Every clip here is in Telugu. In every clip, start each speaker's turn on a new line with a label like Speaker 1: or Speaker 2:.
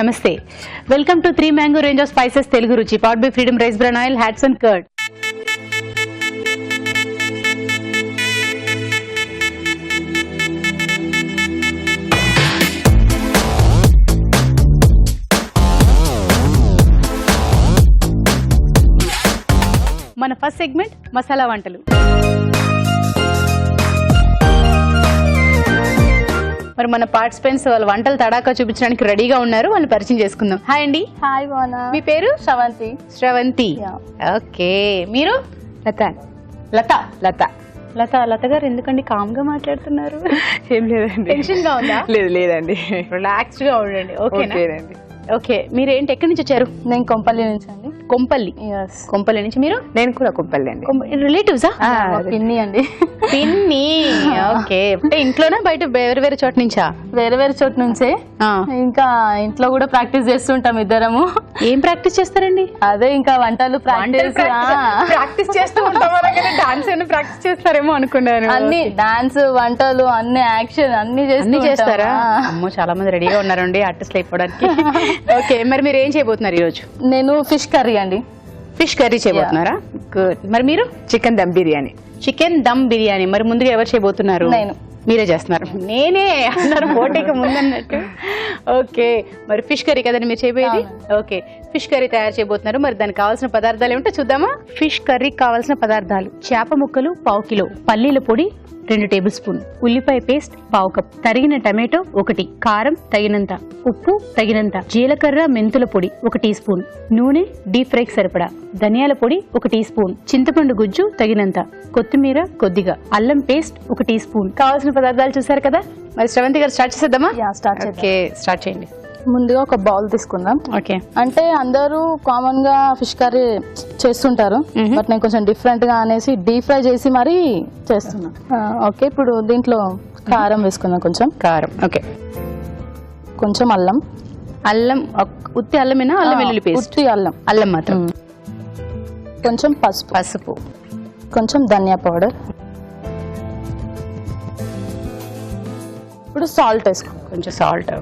Speaker 1: నమస్తే, welcome to 3 mango range of spices Telugu Ruchi, powered by Freedom rice bran oil, Hatsun curd. మన ఫస్ట్ సెగ్మెంట్ మసాలా వంటలు. మరి మన పార్టిసిపెంట్స్ వాళ్ళ వంటలు తడాకా చూపించడానికి రెడీగా ఉన్నారు, వాళ్ళని పరిచయం చేసుకుందాం. హాయ్ అండి.
Speaker 2: హాయ్ మోనా.
Speaker 1: మీ పేరు?
Speaker 2: శ్రవంతి.
Speaker 1: శ్రవంతి. ఓకే, మీరు?
Speaker 2: లత.
Speaker 1: లత.
Speaker 2: లత.
Speaker 1: లత. లత గారు ఎందుకండి కామ్ గా మాట్లాడుతున్నారు?
Speaker 2: ఏం లేదండి.
Speaker 1: టెన్షన్ గా ఉందా?
Speaker 2: లేదండి,
Speaker 1: రిలాక్స్డ్ గా ఉండండి. ఓకేనా?
Speaker 2: ఓకేనండి.
Speaker 1: ఓకే, మీరేంటి, ఎక్కడి నుంచి వచ్చారు?
Speaker 2: నేను కొంపల్లి నుంచి అండి.
Speaker 1: కొంపల్లి. కొంపల్లి నుంచి. మీరు?
Speaker 2: నేను కూడా కొంపల్లి అండి.
Speaker 1: రిలేటివ్సా?
Speaker 2: పిన్ని అండి.
Speaker 1: పిన్ని. ఓకే, అంటే ఇంట్లోనా బయట వేరే వేరే చోట నుంచా?
Speaker 2: వేరే వేరే చోటు నుంచే. ఇంకా ఇంట్లో కూడా ప్రాక్టీస్ చేస్తుంటాం ఇద్దరము.
Speaker 1: ఏం ప్రాక్టీస్ చేస్తారండి?
Speaker 2: అదే ఇంకా వంటలు
Speaker 1: ప్రాక్టీస్ చేస్తూ ఉంటాం. డాన్స్ అయినా ప్రాక్టీస్ చేస్తారేమో అనుకున్నాను.
Speaker 2: అన్ని డాన్స్, వంటలు, అన్ని యాక్షన్ అన్ని
Speaker 1: చేస్తారా? అమ్మో, చాలా మంది రెడీగా ఉన్నారండి ఆర్టిస్ట్లు అయిపోవడానికి. ఓకే, మరి మీరు ఏం చేయబోతున్నారు ఈ రోజు?
Speaker 2: నేను ఫిష్ కర్రీ అండి.
Speaker 1: ఫిష్ కర్రీ చేయబోతున్నారా? గుడ్. మరి మీరు?
Speaker 2: చికెన్ దమ్ బిర్యానీ.
Speaker 1: చికెన్ దమ్ బిర్యానీ. మరి ముందుగా ఎవరు చేయబోతున్నారు?
Speaker 2: నేను.
Speaker 1: మీరే చేస్తున్నారు? నేనే అన్నారు పోటీకి ముందన్నట్టు. ఓకే, మరి ఫిష్ కర్రీ కదండి మీరు చేయబోయేది? ఓకే, ఫిష్ కర్రీ తయారు చేయబోతున్నారు. మరి దానికి కావాల్సిన పదార్థాలు ఏమిటో చూద్దామా? ఫిష్ కర్రీకి కావాల్సిన పదార్థాలు: చేప ముక్కలు పావు కిలో, పల్లీల పొడి 2 టేబుల్ స్పూన్, ఉల్లిపాయ పేస్ట్ పావు కప్, తరిగిన టమాటో 1, కారం తగినంత, ఉప్పు తగినంత, జీలకర్ర మెంతుల పొడి 1 టీ స్పూన్, నూనె డీప్ ఫ్రైకి సరిపడా, ధనియాల పొడి 1 టీ స్పూన్, చింతపండు గుజ్జు తగినంత, కొత్తిమీర కొద్దిగా, అల్లం పేస్ట్ 1 టీ స్పూన్. కావాల్సిన పదార్థాలు చూసారు కదా. మరి శ్రవంతి గారు స్టార్ట్ చేసేద్దామా? ఓకే, స్టార్ట్ చేయండి.
Speaker 2: ముందుగా ఒక బౌల్ తీసుకుందాం.
Speaker 1: ఓకే,
Speaker 2: అంటే అందరూ కామన్ గా ఫిష్ కర్రీ చేస్తుంటారు, బట్ నేను కొంచెం డిఫరెంట్ గా అనేసి డీప్ ఫ్రై చేసి మరీ చేస్తున్నా. ఓకే, ఇప్పుడు దీంట్లో కారం వేసుకుందాం. కొంచెం
Speaker 1: కారం. ఓకే,
Speaker 2: కొంచెం అల్లం.
Speaker 1: అల్లం ఉత్తి అల్లమేనా? అల్లం వెల్లుల్లి పేస్ట్?
Speaker 2: ఉత్తి అల్లం.
Speaker 1: అల్లం మాత్రం.
Speaker 2: కొంచెం పసుపు. కొంచెం ధనియా పౌడర్. ఇప్పుడు సాల్ట్ వేసుకో.
Speaker 1: కొంచెం సాల్ట్.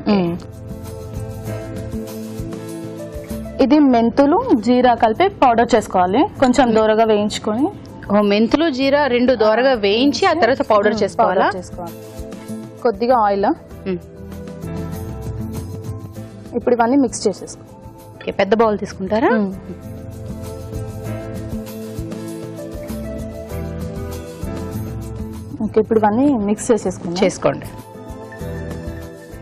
Speaker 2: ఇది మెంతులు జీరా కలిపి పౌడర్ చేసుకోవాలి, కొంచెం దూరగా వేయించుకొని.
Speaker 1: మెంతులు జీరా 2 దోరగా వేయించి ఆ తర్వాత పౌడర్ చేసుకోవాలా?
Speaker 2: కొద్దిగా ఆయిల్. ఇప్పుడు ఇవన్నీ మిక్స్ చేసేసుకో.
Speaker 1: ఓకే, పెద్ద బౌల్ తీసుకుంటారా?
Speaker 2: ఓకే, ఇప్పుడు ఇవన్నీ మిక్స్ చేసుకోండి.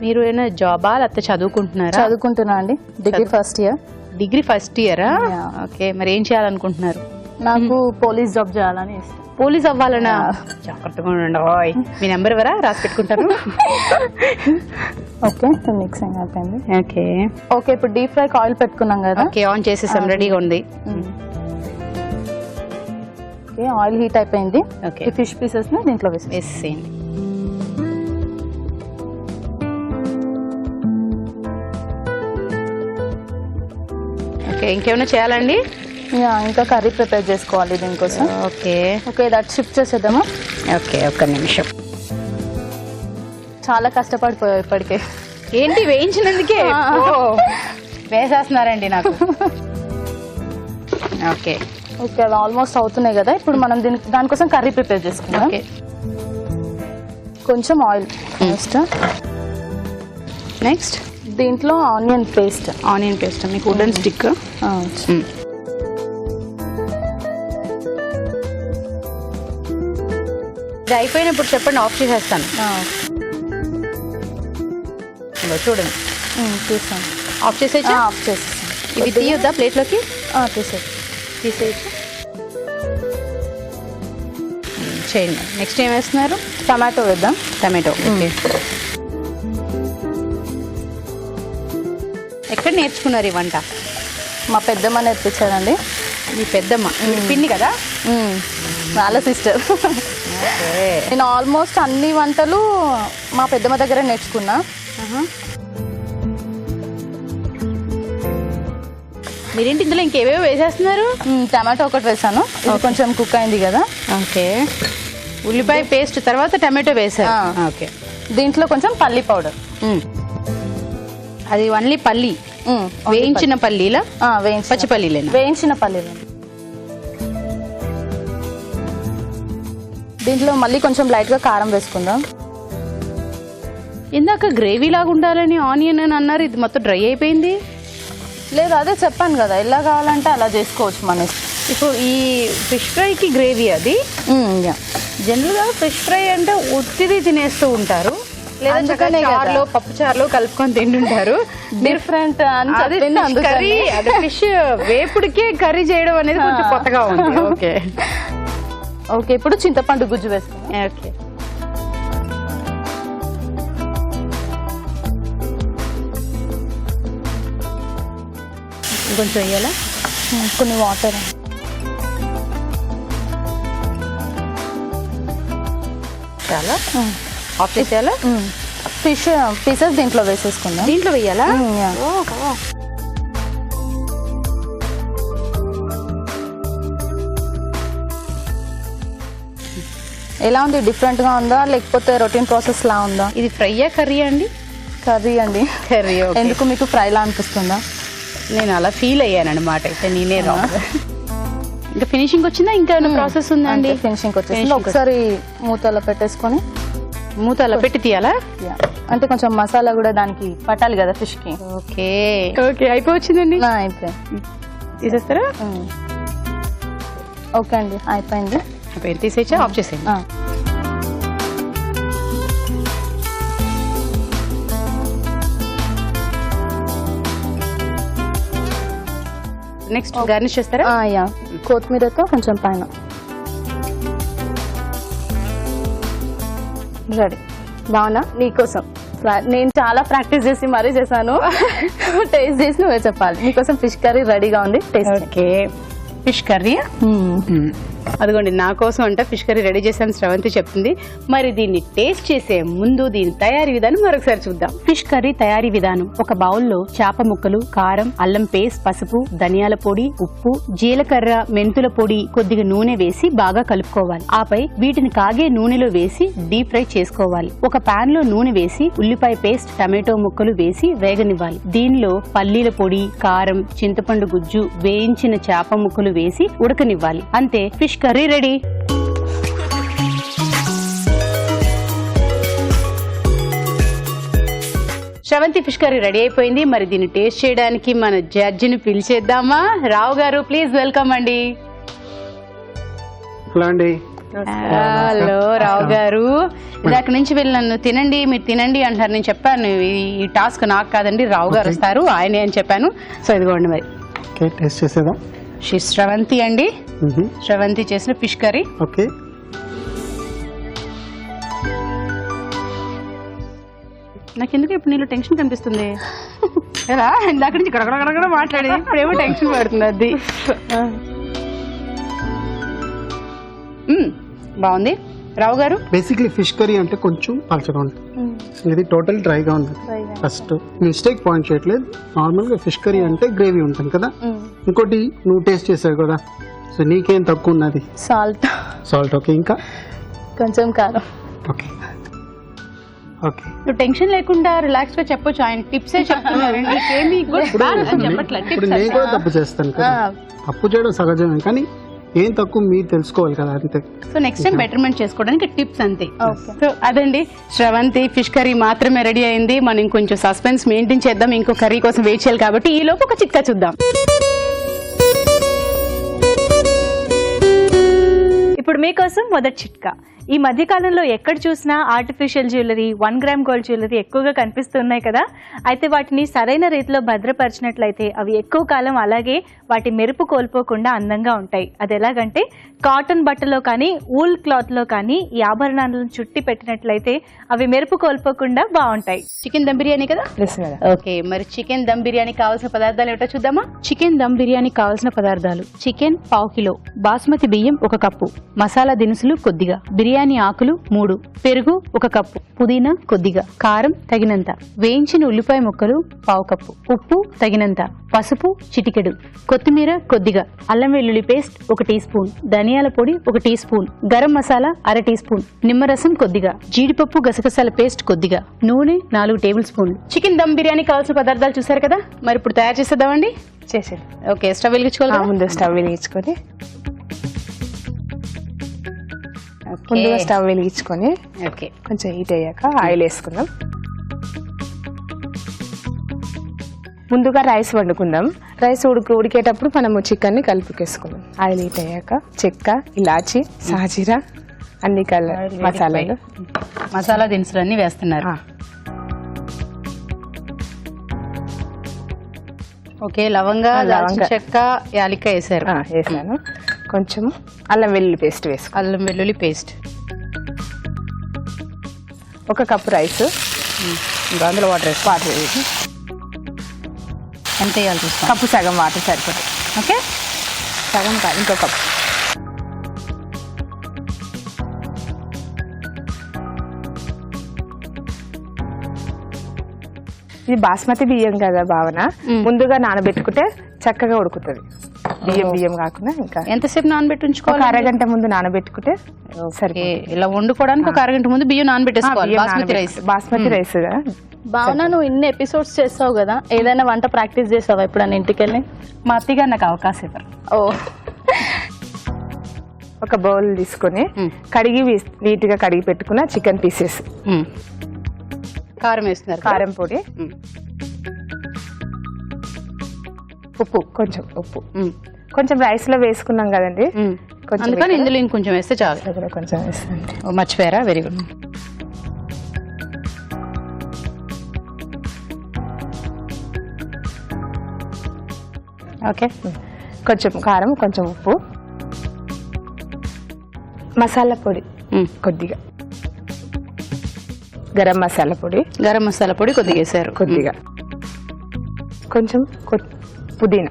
Speaker 1: మీరు ఏమైనా జాబా లేకపోతే చదువుకుంటున్నారా?
Speaker 2: చదువుకుంటున్నా అండి, degree first year.
Speaker 1: Degree first ఇయరా? ఓకే, మరి ఏం చేయాలనుకుంటున్నారు?
Speaker 2: నాకు పోలీస్ జాబ్ చేయాలని.
Speaker 1: పోలీస్ అవ్వాలనా? జాగ్రత్తగా ఉండండి. మీ నెంబర్ ఎవరా? రాసి పెట్టుకుంటాను.
Speaker 2: ఓకే, మిక్సింగ్ అయిపోయింది.
Speaker 1: ఓకే
Speaker 2: ఓకే, ఇప్పుడు డీప్ ఫ్రై ఆయిల్ పెట్టుకున్నాం కదా.
Speaker 1: ఓకే, ఆన్ చేసేసాం, రెడీగా ఉంది.
Speaker 2: ఓకే, ఆయిల్ హీట్ అయిపోయింది.
Speaker 1: ఓకే,
Speaker 2: ఈ ఫిష్ పీసెస్ ని దీంట్లో
Speaker 1: వేసేయండి. ఓకే, ఇంకేమైనా చేయాలండి?
Speaker 2: ఇంకా కర్రీ ప్రిపేర్ చేసుకోవాలి దీనికోసం.
Speaker 1: ఓకే
Speaker 2: ఓకే, దట్ షిఫ్ట్ చేసేద్దామా?
Speaker 1: ఓకే, ఒక్క నిమిషం.
Speaker 2: చాలా కష్టపడిపోయావు ఇప్పటికే.
Speaker 1: ఏంటి వేయించినందుకే వేసేస్తున్నారండి నాకు. ఓకే
Speaker 2: ఓకే, అవి ఆల్మోస్ట్ అవుతున్నాయి కదా. ఇప్పుడు మనం దానికోసం కర్రీ ప్రిపేర్ చేసుకుందాం.
Speaker 1: ఓకే,
Speaker 2: కొంచెం ఆయిల్ ఫస్ట్.
Speaker 1: నెక్స్ట్
Speaker 2: దీంట్లో ఆనియన్ పేస్ట్.
Speaker 1: మీకు వుడెన్ స్టిక్. ఇది అయిపోయినప్పుడు చెప్పండి, ఆఫ్ చేసేస్తాను. చూడండి,
Speaker 2: తీసాను.
Speaker 1: ఆఫ్ చేసేయచ్చు?
Speaker 2: ఆఫ్ చేసేసాను.
Speaker 1: ఇవి తీయొద్దా ప్లేట్లోకి?
Speaker 2: తీసేయచ్చు.
Speaker 1: చేయండి. నెక్స్ట్ ఏం వేస్తున్నారు?
Speaker 2: టమాటో వేద్దాం.
Speaker 1: టమాటో. ఓకే, ఎక్కడ నేర్చుకున్నారు ఈ వంట?
Speaker 2: మా పెద్దమ్మ నేర్పించారండి.
Speaker 1: మీ పెద్దమ్మ పిన్ని కదా?
Speaker 2: వాళ్ళ సిస్టర్. నేను ఆల్మోస్ట్ అన్ని వంటలు మా పెద్దమ్మ దగ్గర నేర్చుకున్నా.
Speaker 1: మీరేంటి ఇందులో ఇంకేవేవో వేసేస్తున్నారు?
Speaker 2: టమాటో ఒకటి వేసాను, ఇది కొంచెం కుక్ అయింది కదా.
Speaker 1: ఓకే, ఉల్లిపాయ పేస్ట్ తర్వాత టమాటో వేసారు. ఓకే,
Speaker 2: దీంట్లో కొంచెం పల్లి పౌడర్.
Speaker 1: అది ఓన్లీ పల్లి, వేయించిన పల్లీలా? పచ్చి పల్లీలేనా?
Speaker 2: వేయించిన పల్లీలు. దీంట్లో మళ్ళీ కొంచెం లైట్ గా కారం వేసుకుందాం.
Speaker 1: ఇందాక గ్రేవీ లాగా ఉండాలని ఆనియన్ అని అన్నారు, ఇది మొత్తం డ్రై అయిపోయింది.
Speaker 2: లేదు అదే చెప్పాను కదా, ఎలా కావాలంటే అలా చేసుకోవచ్చు మన ఇష్టం.
Speaker 1: ఇప్పుడు ఈ ఫిష్ ఫ్రైకి గ్రేవీ అది జనరల్ గా ఫిష్ ఫ్రై అంటే ఉత్తిది తినేస్తూ ఉంటారు, లేదా చారులో పప్పు చారులో కలుపుకొని తింటుంటారు.
Speaker 2: డిఫరెంట్
Speaker 1: కర్రీ అది ఫిష్ వేపుడికే కర్రీ చేయడం అనేది కొంచెం కొత్తగా ఉంది. ఓకే
Speaker 2: ఓకే, ఇప్పుడు చింతపండు గుజ్జు వేసుకుందాం.
Speaker 1: ఓకే, కొంచెం వేయాలా?
Speaker 2: కొన్ని వాటర్.
Speaker 1: చాలా ఆఫ్ చేసేయాలా?
Speaker 2: ఫిష్ పీసెస్ దీంట్లో వేసేసుకుందాం.
Speaker 1: దీంట్లో వేయాలా?
Speaker 2: ఎలా ఉంది, డిఫరెంట్ గా ఉందా లేకపోతే రొటీన్ ప్రాసెస్ లా ఉందా?
Speaker 1: ఇది ఫ్రైయా కర్రీ అండి?
Speaker 2: కర్రీ అండి.
Speaker 1: కర్రీ.
Speaker 2: ఎందుకు మీకు ఫ్రై లా అనిపిస్తుందా?
Speaker 1: నేను అలా ఫీల్ అయ్యాను అనమాట. అయితే నేనే రాంగ్. ఇంకా ఫినిషింగ్ వచ్చిందా? ఇంకా ప్రాసెస్ ఉందా అండి?
Speaker 2: ఫినిషింగ్ వచ్చేసి ఒకసారి మూతలో పెట్టేసుకొని
Speaker 1: మూతలో పెట్టి తీయాలా?
Speaker 2: అంటే కొంచెం మసాలా కూడా దానికి పట్టాలి కదా ఫిష్ కి.
Speaker 1: ఓకే ఓకే, అయిపోవచ్చిందండి.
Speaker 2: అయిపోయింది,
Speaker 1: తీసేస్తారా?
Speaker 2: ఓకే అండి, అయిపోయింది.
Speaker 1: తీసేచ్చా? ఆఫ్ చేసేయండి. నెక్స్ట్ గార్నిష్ చేస్తారా?
Speaker 2: కొత్తిమీరతో కొంచెం పైన. రెడీ. బాగున్నా? నీకోసం నేను చాలా ప్రాక్టీస్ చేసి మరీ చేశాను. టేస్ట్ చేసి నువ్వే చెప్పాలి. నీకోసం ఫిష్ కర్రీ రెడీగా ఉంది. టేస్ట్.
Speaker 1: ఓకే, ఫిష్ కర్రీ అదిగోండి నా కోసం అంటే ఫిష్ కర్రీ రెడీ చేశాను శ్రవంతి చెప్తుంది. మరి దీన్ని టేస్ట్ చేసే ముందు దీని తయారీ విధానం మరొకసారి చూద్దాం. ఫిష్ కర్రీ తయారీ విధానం: ఒక బౌల్లో చేప ముక్కలు, కారం, అల్లం పేస్ట్, పసుపు, ధనియాల పొడి, ఉప్పు, జీలకర్ర, మెంతుల పొడి, కొద్దిగా నూనె వేసి బాగా కలుపుకోవాలి. ఆపై వీటిని కాగే నూనెలో వేసి డీప్ ఫ్రై చేసుకోవాలి. ఒక పాన్ లో నూనె వేసి ఉల్లిపాయ పేస్ట్, టమాటో ముక్కలు వేసి వేగనివ్వాలి. దీనిలో పల్లీల పొడి, కారం, చింతపండు గుజ్జు, వేయించిన చేప ముక్కలు వేసి ఉడకనివ్వాలి. అంతే, fish curry ready. Sravanthi fish curry ready అయిపోయింది. మరి దీన్ని టేస్ట్ చేయడానికి మన జడ్జిని పిలిచేద్దామా? రావు గారు, ప్లీజ్ వెల్కమ్ అండి. హలో రావు గారు, ఇందాక నుంచి వెళ్ళి నన్ను తినండి మీరు తినండి అంటారు. నేను చెప్పాను ఈ టాస్క్ నాకు కాదండి, రావు గారు వస్తారు ఆయనే అని చెప్పాను. సో ఇదిగోండి మరి
Speaker 3: టేస్ట్ చేసేద్దాం.
Speaker 1: శ్రవంతి అండి, శ్రవంతి చేసిన ఫిష్ కర్రీ.
Speaker 3: ఓకే,
Speaker 1: నాకెందుకు ఇప్పుడు నీళ్ళు టెన్షన్ కనిపిస్తుంది కదా, ఇందాక నుంచి గడగడగడ మాట్లాడేది ఇప్పుడేమో టెన్షన్ పడుతుంది. అది బాగుంది. రావు గారు,
Speaker 3: బేసిక్లీ ఫిష్ కర్రీ అంటే కొంచెం పలచగా ఉంటుంది, ఇది టోటల్ డ్రైగా ఉంది. ఫస్ట్ మిస్టేక్ పాయింట్ చేయట్లేదు, నార్మల్ గా ఫిష్ కర్రీ అంటే గ్రేవీ ఉంటుంది కదా. ఇంకోటి నువ్వు టేస్ట్ చేసావు కదా, సో నీకేం తక్కువ ఉన్నది?
Speaker 2: సాల్ట్.
Speaker 3: సాల్ట్. ఓకే, ఇంకా
Speaker 2: కొంచెం కారం.
Speaker 3: ఓకే ఓకే,
Speaker 1: నువ్వు టెన్షన్ లేకుండా రిలాక్స్ గా చెప్పొచ్చు. ఆయన టిప్సే చెప్తున్నారు.
Speaker 3: ఇప్పుడు నేను కూడా తప్పు చేస్తాను కదా, తప్పు చేయడం సహజమే, కానీ ఏం తక్కువ మీరు తెలుసుకోవాలి కదా అంతే.
Speaker 1: సో నెక్స్ట్ టైం బెటర్మెంట్ చేసుకోవడానికి టిప్స్ అంతే. సో అదండి, శ్రవంతి ఫిష్ కర్రీ మాత్రమే రెడీ అయింది. మనం ఇంకొంచెం సస్పెన్స్ మెయింటైన్ చేద్దాం, ఇంకో కర్రీ కోసం వెయిట్ చేయాలి కాబట్టి ఈ లోపు ఒక చిట్కా చూద్దాం.
Speaker 4: ఇప్పుడు మీకోసం మొదటి చిట్కా. ఈ మధ్యకాలంలో ఎక్కడ చూసినా artificial jewellery, 1 gram gold jewellery ఎక్కువగా కనిపిస్తున్నాయి కదా. అయితే వాటిని సరైన రీతిలో భద్రపరిచినట్లయితే అవి ఎక్కువ కాలం అలాగే వాటి మెరుపు కోల్పోకుండా అందంగా ఉంటాయి. అది ఎలాగంటే కాటన్ బట్టలో కానీ ఊల్ క్లాత్లో కానీ ఈ ఆభరణాలను చుట్టి పెట్టినట్లయితే అవి మెరుపు కోల్పోకుండా బాగుంటాయి.
Speaker 1: చికెన్ దమ్ బిర్యానీ కదా? ఓకే, మరి చికెన్ దమ్ బిర్యానీ కావాల్సిన పదార్థాలు ఏమిటో చూద్దామా? చికెన్ దమ్ బిర్యానీ కావాల్సిన పదార్థాలు: చికెన్ 1/2 కిలో, బాస్మతి బియ్యం 1 కప్పు, మసాలా దినుసులు కొద్దిగా, బిర్యానీ ఆకులు 3, పెరుగు 1 కప్పు, పుదీనా కొద్దిగా, కారం తగినంత, వేయించిన ఉల్లిపాయ ముక్కలు 1/2 కప్పు, ఉప్పు తగినంత, పసుపు చిటికెడు, కొత్తిమీర కొద్దిగా, అల్లం వెల్లుల్లి పేస్ట్ 1 టీ స్పూన్, ధనియాల పొడి 1 teaspoon, garam masala 1/2 teaspoon, నిమ్మరసం కొద్దిగా, జీడిపప్పు గసగసాల పేస్ట్ కొద్దిగా, నూనె 4 టేబుల్ స్పూన్లు. చికెన్ దమ్ బిర్యానీ కావాల్సిన పదార్థాలు చూసారు కదా, మరి ఇప్పుడు తయారు చేసేద్దామండి.
Speaker 2: చేసేది.
Speaker 1: ఓకే, స్టవ్ వెలిగించుకోవాలి.
Speaker 2: ముందు స్టవ్ వెలిగించుకొని ముందుగా స్టవ్ వెలిగించుకొని
Speaker 1: ఓకే,
Speaker 2: కొంచెం హీట్ అయ్యాక ఆయిల్ వేసుకుందాం. ముందుగా రైస్ వండుకుందాం. రైస్ ఉడికేటప్పుడు మనము చికెన్ని కలిపికేసుకుందాం. ఆయిల్ హీట్ అయ్యాక చెక్క, ఇలాచి, సాజీరా అన్ని మసాలాలు,
Speaker 1: మసాలా దినుసులన్నీ వేస్తున్నారు. ఓకే, లవంగా, దాల్చిన చెక్క, యాలక్కాయ వేసారు.
Speaker 2: వేసాను. కొంచెం అల్లం వెల్లుల్లి పేస్ట్ వేసుకో.
Speaker 1: అల్లం వెల్లుల్లి పేస్ట్
Speaker 2: 1 కప్పు రైస్,
Speaker 1: అందులో వాటర్
Speaker 2: వేసి
Speaker 1: ఎంత వేయాలి చూస్తాం.
Speaker 2: కప్పు సగం వాటర్ సరిపోతుంది.
Speaker 1: ఓకే,
Speaker 2: సగం కాదు, ఇంకో కప్పు. ఇది బాస్మతి బియ్యం కదా భావన, ముందుగా నానబెట్టుకుంటే చక్కగా ఉడుకుతుంది. బియ్యం కాకుండా ఇంకా
Speaker 1: ఎంతసేపు నానబెట్టి ఉంచుకోవాలి?
Speaker 2: 1 అరగంట ముందు నానబెట్టుకుంటే సరే.
Speaker 1: ఇలా వండుకోవడానికి 1 అరగంట ముందు బియ్యం నానబెట్టేసుకోవాలి.
Speaker 2: బాస్మతి రైస్
Speaker 5: భావన, నువ్వు ఇన్ని ఎపిసోడ్స్ చేస్తావు కదా, ఏదైనా వంట ప్రాక్టీస్ చేసావా ఎప్పుడన్నా ఇంటికి వెళ్ళి?
Speaker 1: మా అత్తగారు నాకు అవకాశం ఇవ్వరు.
Speaker 5: ఓ,
Speaker 2: ఒక బౌల్ తీసుకొని కడిగి నీట్ గా కడిగి పెట్టుకున్న చికెన్ పీసెస్,
Speaker 1: కారం వేస్తున్నారు,
Speaker 2: కారం పొడి, ఉప్పు, కొంచెం ఉప్పు, కొంచెం రైస్ లో వేసుకున్నాం కదండి,
Speaker 1: అందుకని ఇందులో ఇంకొంచెం వేస్తే చాలు.
Speaker 2: కొంచెం వేస్తాను.
Speaker 1: మర్చిపోయారా? Very good.
Speaker 2: ఓకే, కొంచెం కారం, కొంచెం ఉప్పు, మసాలా పొడి కొద్దిగా, గరం మసాలా పొడి
Speaker 1: కొద్దిగా వేసారు.
Speaker 2: కొద్దిగా, కొంచెం పుదీనా,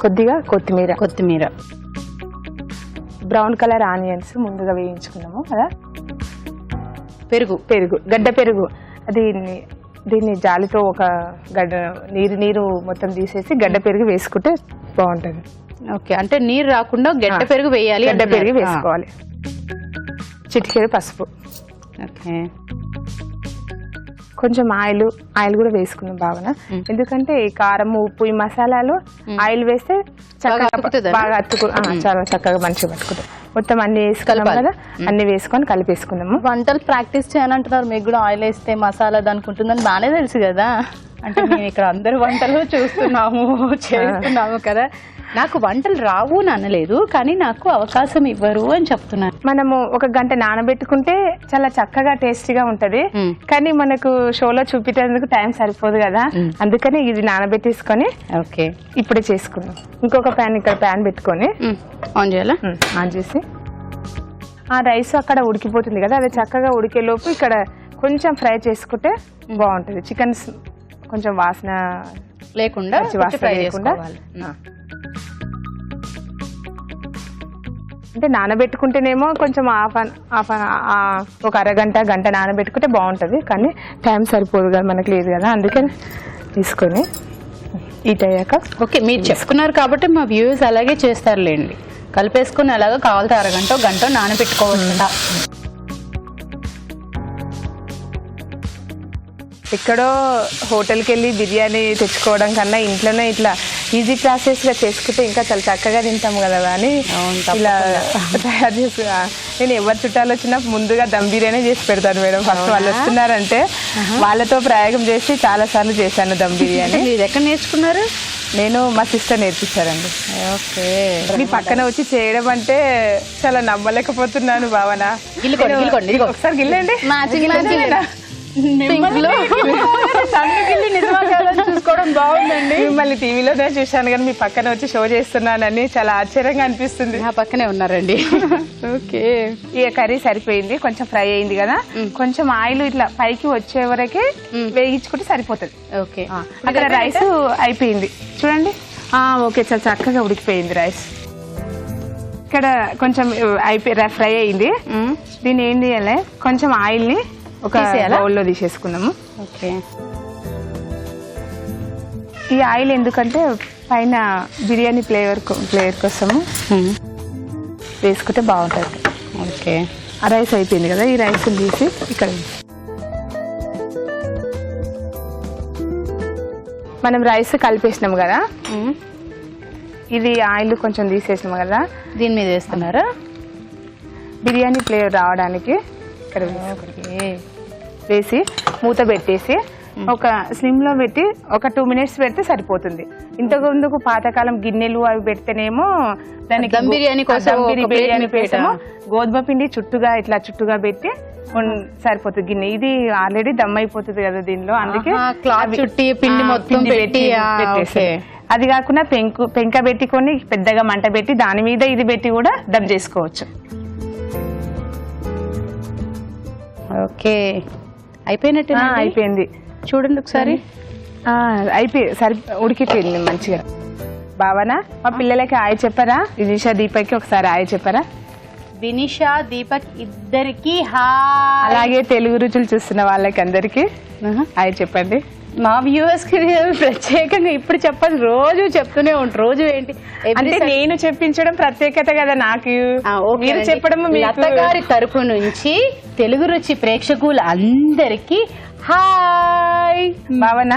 Speaker 2: కొద్దిగా
Speaker 1: కొత్తిమీర,
Speaker 2: బ్రౌన్ కలర్ ఆనియన్స్ ముందుగా వేయించుకున్నాము కదా,
Speaker 1: పెరుగు,
Speaker 2: గడ్డ పెరుగు. దీన్ని జాలితో ఒక గడ్డ నీరు మొత్తం తీసేసి గడ్డ పెరుగు వేసుకుంటే బాగుంటది.
Speaker 1: ఓకే, అంటే నీరు రాకుండా గడ్డ పెరుగు వేయాలి.
Speaker 2: గడ్డ పెరుగు వేసుకోవాలి. చిటికెడు పసుపు,
Speaker 1: ఓకే,
Speaker 2: కొంచెం ఆయిల్ కూడా వేసుకున్నాం భావన, ఎందుకంటే ఈ కారం, ఉప్పు, ఈ మసాలాలు ఆయిల్ వేస్తే బాగా చాలా చక్కగా మంచిగా పట్టుకుంటాం. మొత్తం అన్ని వేసుకున్నాం కదా, అన్ని వేసుకొని కలిపేసుకున్నాము.
Speaker 5: వంటలు ప్రాక్టీస్ చేయనంటున్నారు, మీకు కూడా ఆయిల్ వేస్తే మసాలా దానికి ఉంటుందని బాగానే తెలుసు కదా.
Speaker 1: అంటే మేము ఇక్కడ అందరు వంటలు చేస్తున్నాము కదా, నాకు వంటలు రావు అని అనలేదు, కానీ నాకు అవకాశం ఇవ్వరు అని చెప్తున్నాను.
Speaker 2: మనము 1 గంట నానబెట్టుకుంటే చాలా చక్కగా టేస్టీగా ఉంటది, కానీ మనకు షోలో చూపించేందుకు టైం సరిపోదు కదా, అందుకని ఇది నానబెట్టేసుకొని
Speaker 1: ఓకే
Speaker 2: ఇప్పుడే చేసుకున్నాం. ఇంకొక ప్యాన్ పెట్టుకొని
Speaker 1: ఆన్ చేయాలా?
Speaker 2: ఆన్ చేసి ఆ రైస్ అక్కడ ఉడికిపోతుంది కదా, అది చక్కగా ఉడికేలోపు ఇక్కడ కొంచెం ఫ్రై చేసుకుంటే బాగుంటది. చికెన్ కొంచెం వాసన
Speaker 1: లేకుండా
Speaker 2: అంటే నానబెట్టుకుంటేనేమో కొంచెం ఒక గంట నానబెట్టుకుంటే బాగుంటది, కానీ టైం సరిపోదు కదా, మనకు లేదు కదా, అందుకని తీసుకొని హీట్ అయ్యాక.
Speaker 1: ఓకే, మీరు చెప్పుకున్నారు కాబట్టి మా వ్యూవర్స్ అలాగే చేస్తారులేండి. కలిపేసుకుని అలాగా కావాలంటే 1 గంట నానబెట్టుకోవచ్చు.
Speaker 2: ఎక్కడో హోటల్కి వెళ్ళి బిర్యానీ తెచ్చుకోవడం కన్నా ఇంట్లోనే ఇట్లా ఈజీ ప్రాసెస్గా చేసుకుంటే ఇంకా చాలా చక్కగా తింటాం కదా అని ఇలా తయారు చేసి, నేను ఎవరు చుట్టాలు వచ్చినా ముందుగా దమ్ బిర్యానీ చేసి పెడతాను మేడం. ఫస్ట్ వాళ్ళు వస్తున్నారంటే వాళ్ళతో ప్రయోగం చేసి చాలా సార్లు చేశాను దమ్ బిర్యానీ.
Speaker 1: మీరు ఎక్కడ నేర్చుకున్నారు?
Speaker 2: నేను మా సిస్టర్ నేర్పించారండి.
Speaker 1: ఓకే,
Speaker 2: మీ పక్కన వచ్చి చేయడం అంటే చాలా నమ్మలేకపోతున్నాను భావన. ఒకసారి గిల్లండి.
Speaker 1: చూసుకోవడం బాగుందండి.
Speaker 2: మిమ్మల్ని టీవీలోనే చూశాను కానీ మీ పక్కన వచ్చి షో చేస్తున్నానని చాలా ఆశ్చర్యంగా అనిపిస్తుంది.
Speaker 1: నా పక్కనే ఉన్నారండి.
Speaker 2: ఓకే, ఈ కర్రీ సరిపోయింది, కొంచెం ఫ్రై అయింది కదా, కొంచెం ఆయిల్ ఇట్లా పైకి వచ్చే వరకే వేయించుకుంటే సరిపోతుంది.
Speaker 1: ఓకే,
Speaker 2: అక్కడ రైస్ అయిపోయింది చూడండి. ఓకే, చాలా చక్కగా ఉడికిపోయింది రైస్. ఇక్కడ కొంచెం ఫ్రై అయింది. దీన్ని ఏం చేయాలి, కొంచెం ఆయిల్ని ఒక బౌల్లో తీసేసుకుందాము.
Speaker 1: ఓకే.
Speaker 2: ఈ ఆయిల్ ఎందుకంటే పైన బిర్యానీ ఫ్లేవర్ కోసము వేసుకుంటే బాగుంటుంది.
Speaker 1: ఓకే.
Speaker 2: ఆ రైస్ అయిపోయింది కదా, ఈ రైస్ తీసి ఇక్కడ మనం రైస్ కలిపేసినాం కదా, ఇది ఆయిల్ కొంచెం తీసేసినాం కదా,
Speaker 1: దీని మీద వేస్తున్నారా?
Speaker 2: బిర్యానీ ఫ్లేవర్ రావడానికి ఇక్కడ వేసి మూత పెట్టేసి ఒక స్లిమ్ లో పెట్టి ఒక 2 minutes పెడితే సరిపోతుంది. ఇంతకు ముందుకు పాతకాలం గిన్నెలు అవి పెడితేనేమో దానికి
Speaker 1: దమ్ బిర్యానీ కోసం
Speaker 2: గోధుమ పిండి చుట్టుగా పెట్టి సరిపోతుంది గిన్నె. ఇది ఆల్రెడీ దమ్ అయిపోతుంది కదా దీనిలో, అందుకే
Speaker 1: క్లాత్ చుట్టి పిండి మొత్తం పెట్టి
Speaker 2: అది కాకుండా పెంక పెట్టుకొని పెద్దగా మంట పెట్టి దాని మీద ఇది పెట్టి కూడా దమ్ చేసుకోవచ్చు.
Speaker 1: ఓకే. అయిపోయినట్టు
Speaker 2: అయిపోయింది
Speaker 1: చూడండి ఒకసారి.
Speaker 2: ఉడికిపోయింది మంచిగా. భావన, మా పిల్లలకి హాయ్ చెప్పరా? వినిషా దీపక్కి ఒకసారి హాయ్ చెప్పరా?
Speaker 1: వినిషా దీపక్ ఇద్దరికి
Speaker 2: అలాగే తెలుగు రుచులు చూస్తున్న వాళ్ళకి అందరికి హాయ్ చెప్పండి.
Speaker 1: మా వ్యూవర్స్ కి ప్రత్యేకంగా ఇప్పుడు చెప్పదు, రోజు చెప్తూనే ఉంటారు. రోజు ఏంటి
Speaker 2: అంటే నేను చెప్పించడం ప్రత్యేకత కదా నాకు, మీరు చెప్పడం
Speaker 1: లత గారి తరపు నుంచి తెలుగు రుచి ప్రేక్షకులు అందరికి హాయ్.
Speaker 2: భావన,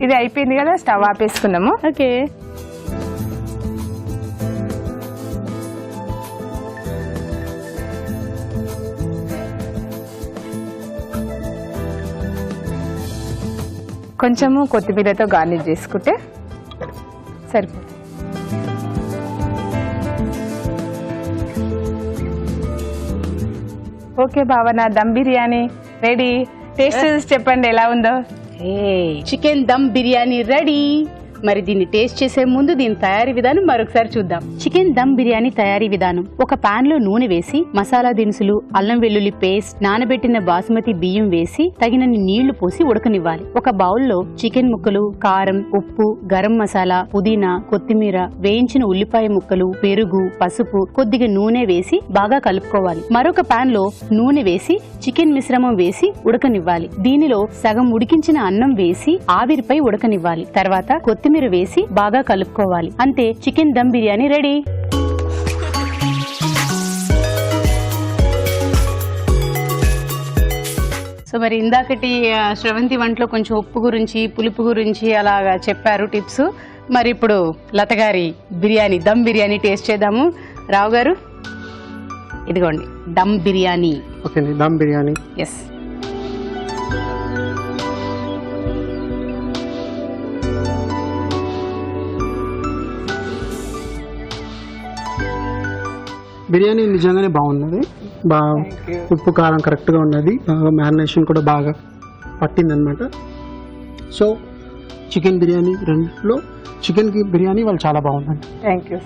Speaker 2: ఇది అయిపోయింది కదా, స్టవ్ ఆపేసుకున్నాము.
Speaker 1: ఓకే.
Speaker 2: కొంచెము కొత్తిమీరతో గార్నిష్ చేసుకుంటే సరిపోతుంది. ఓకే భావన, దమ్ బిర్యానీ రెడీ. టేస్ట్ చెప్పండి ఎలా ఉందో.
Speaker 1: Chicken dum biryani ready. మరి దీన్ని టేస్ట్ చేసే ముందు దీని తయారీ విధానం మరొకసారి చూద్దాం. చికెన్ దమ్ బిర్యానీ తయారీ విధానం: ఒక పాన్ లో నూనె వేసి మసాలా దినుసులు, అల్లం వెల్లుల్లి పేస్ట్, నానబెట్టిన బాసుమతి బియ్యం వేసి తగినన్ని నీళ్లు పోసి ఉడకనివ్వాలి. ఒక బౌల్లో చికెన్ ముక్కలు, కారం, ఉప్పు, గరం మసాలా, పుదీనా, కొత్తిమీర, వేయించిన ఉల్లిపాయ ముక్కలు, పెరుగు, పసుపు, కొద్దిగా నూనె వేసి బాగా కలుపుకోవాలి. మరొక పాన్ లో నూనె వేసి చికెన్ మిశ్రమం వేసి ఉడకనివ్వాలి. దీనిలో సగం ఉడికించిన అన్నం వేసి ఆవిరిపై ఉడకనివ్వాలి. తర్వాత కొత్తిమీర వేసి బాగా కలుపుకోవాలి. అంతే, chicken dum biryani ready. So మరి ఇందాకటి శ్రవంతి వంటలో కొంచెం ఉప్పు గురించి, పులుపు గురించి అలాగా చెప్పారు టిప్స్. మరి ఇప్పుడు లత గారి బిర్యానీ, దమ్ బిర్యానీ టేస్ట్ చేద్దాము. రావు గారు, ఇదిగోండి దమ్ బిర్యానీ.
Speaker 3: ఓకే, దమ్ బిర్యానీ.
Speaker 1: ఎస్.
Speaker 3: బిర్యానీ నిజంగానే బాగున్నది. బాగా ఉప్పు కారం కరెక్ట్గా ఉన్నది. బాగా మ్యారినేషన్ కూడా బాగా పట్టిందనమాట. సో చికెన్ బిర్యానీ రెండులో చికెన్ బిర్యానీ వాళ్ళు చాలా బాగుందండి.
Speaker 2: Thank you.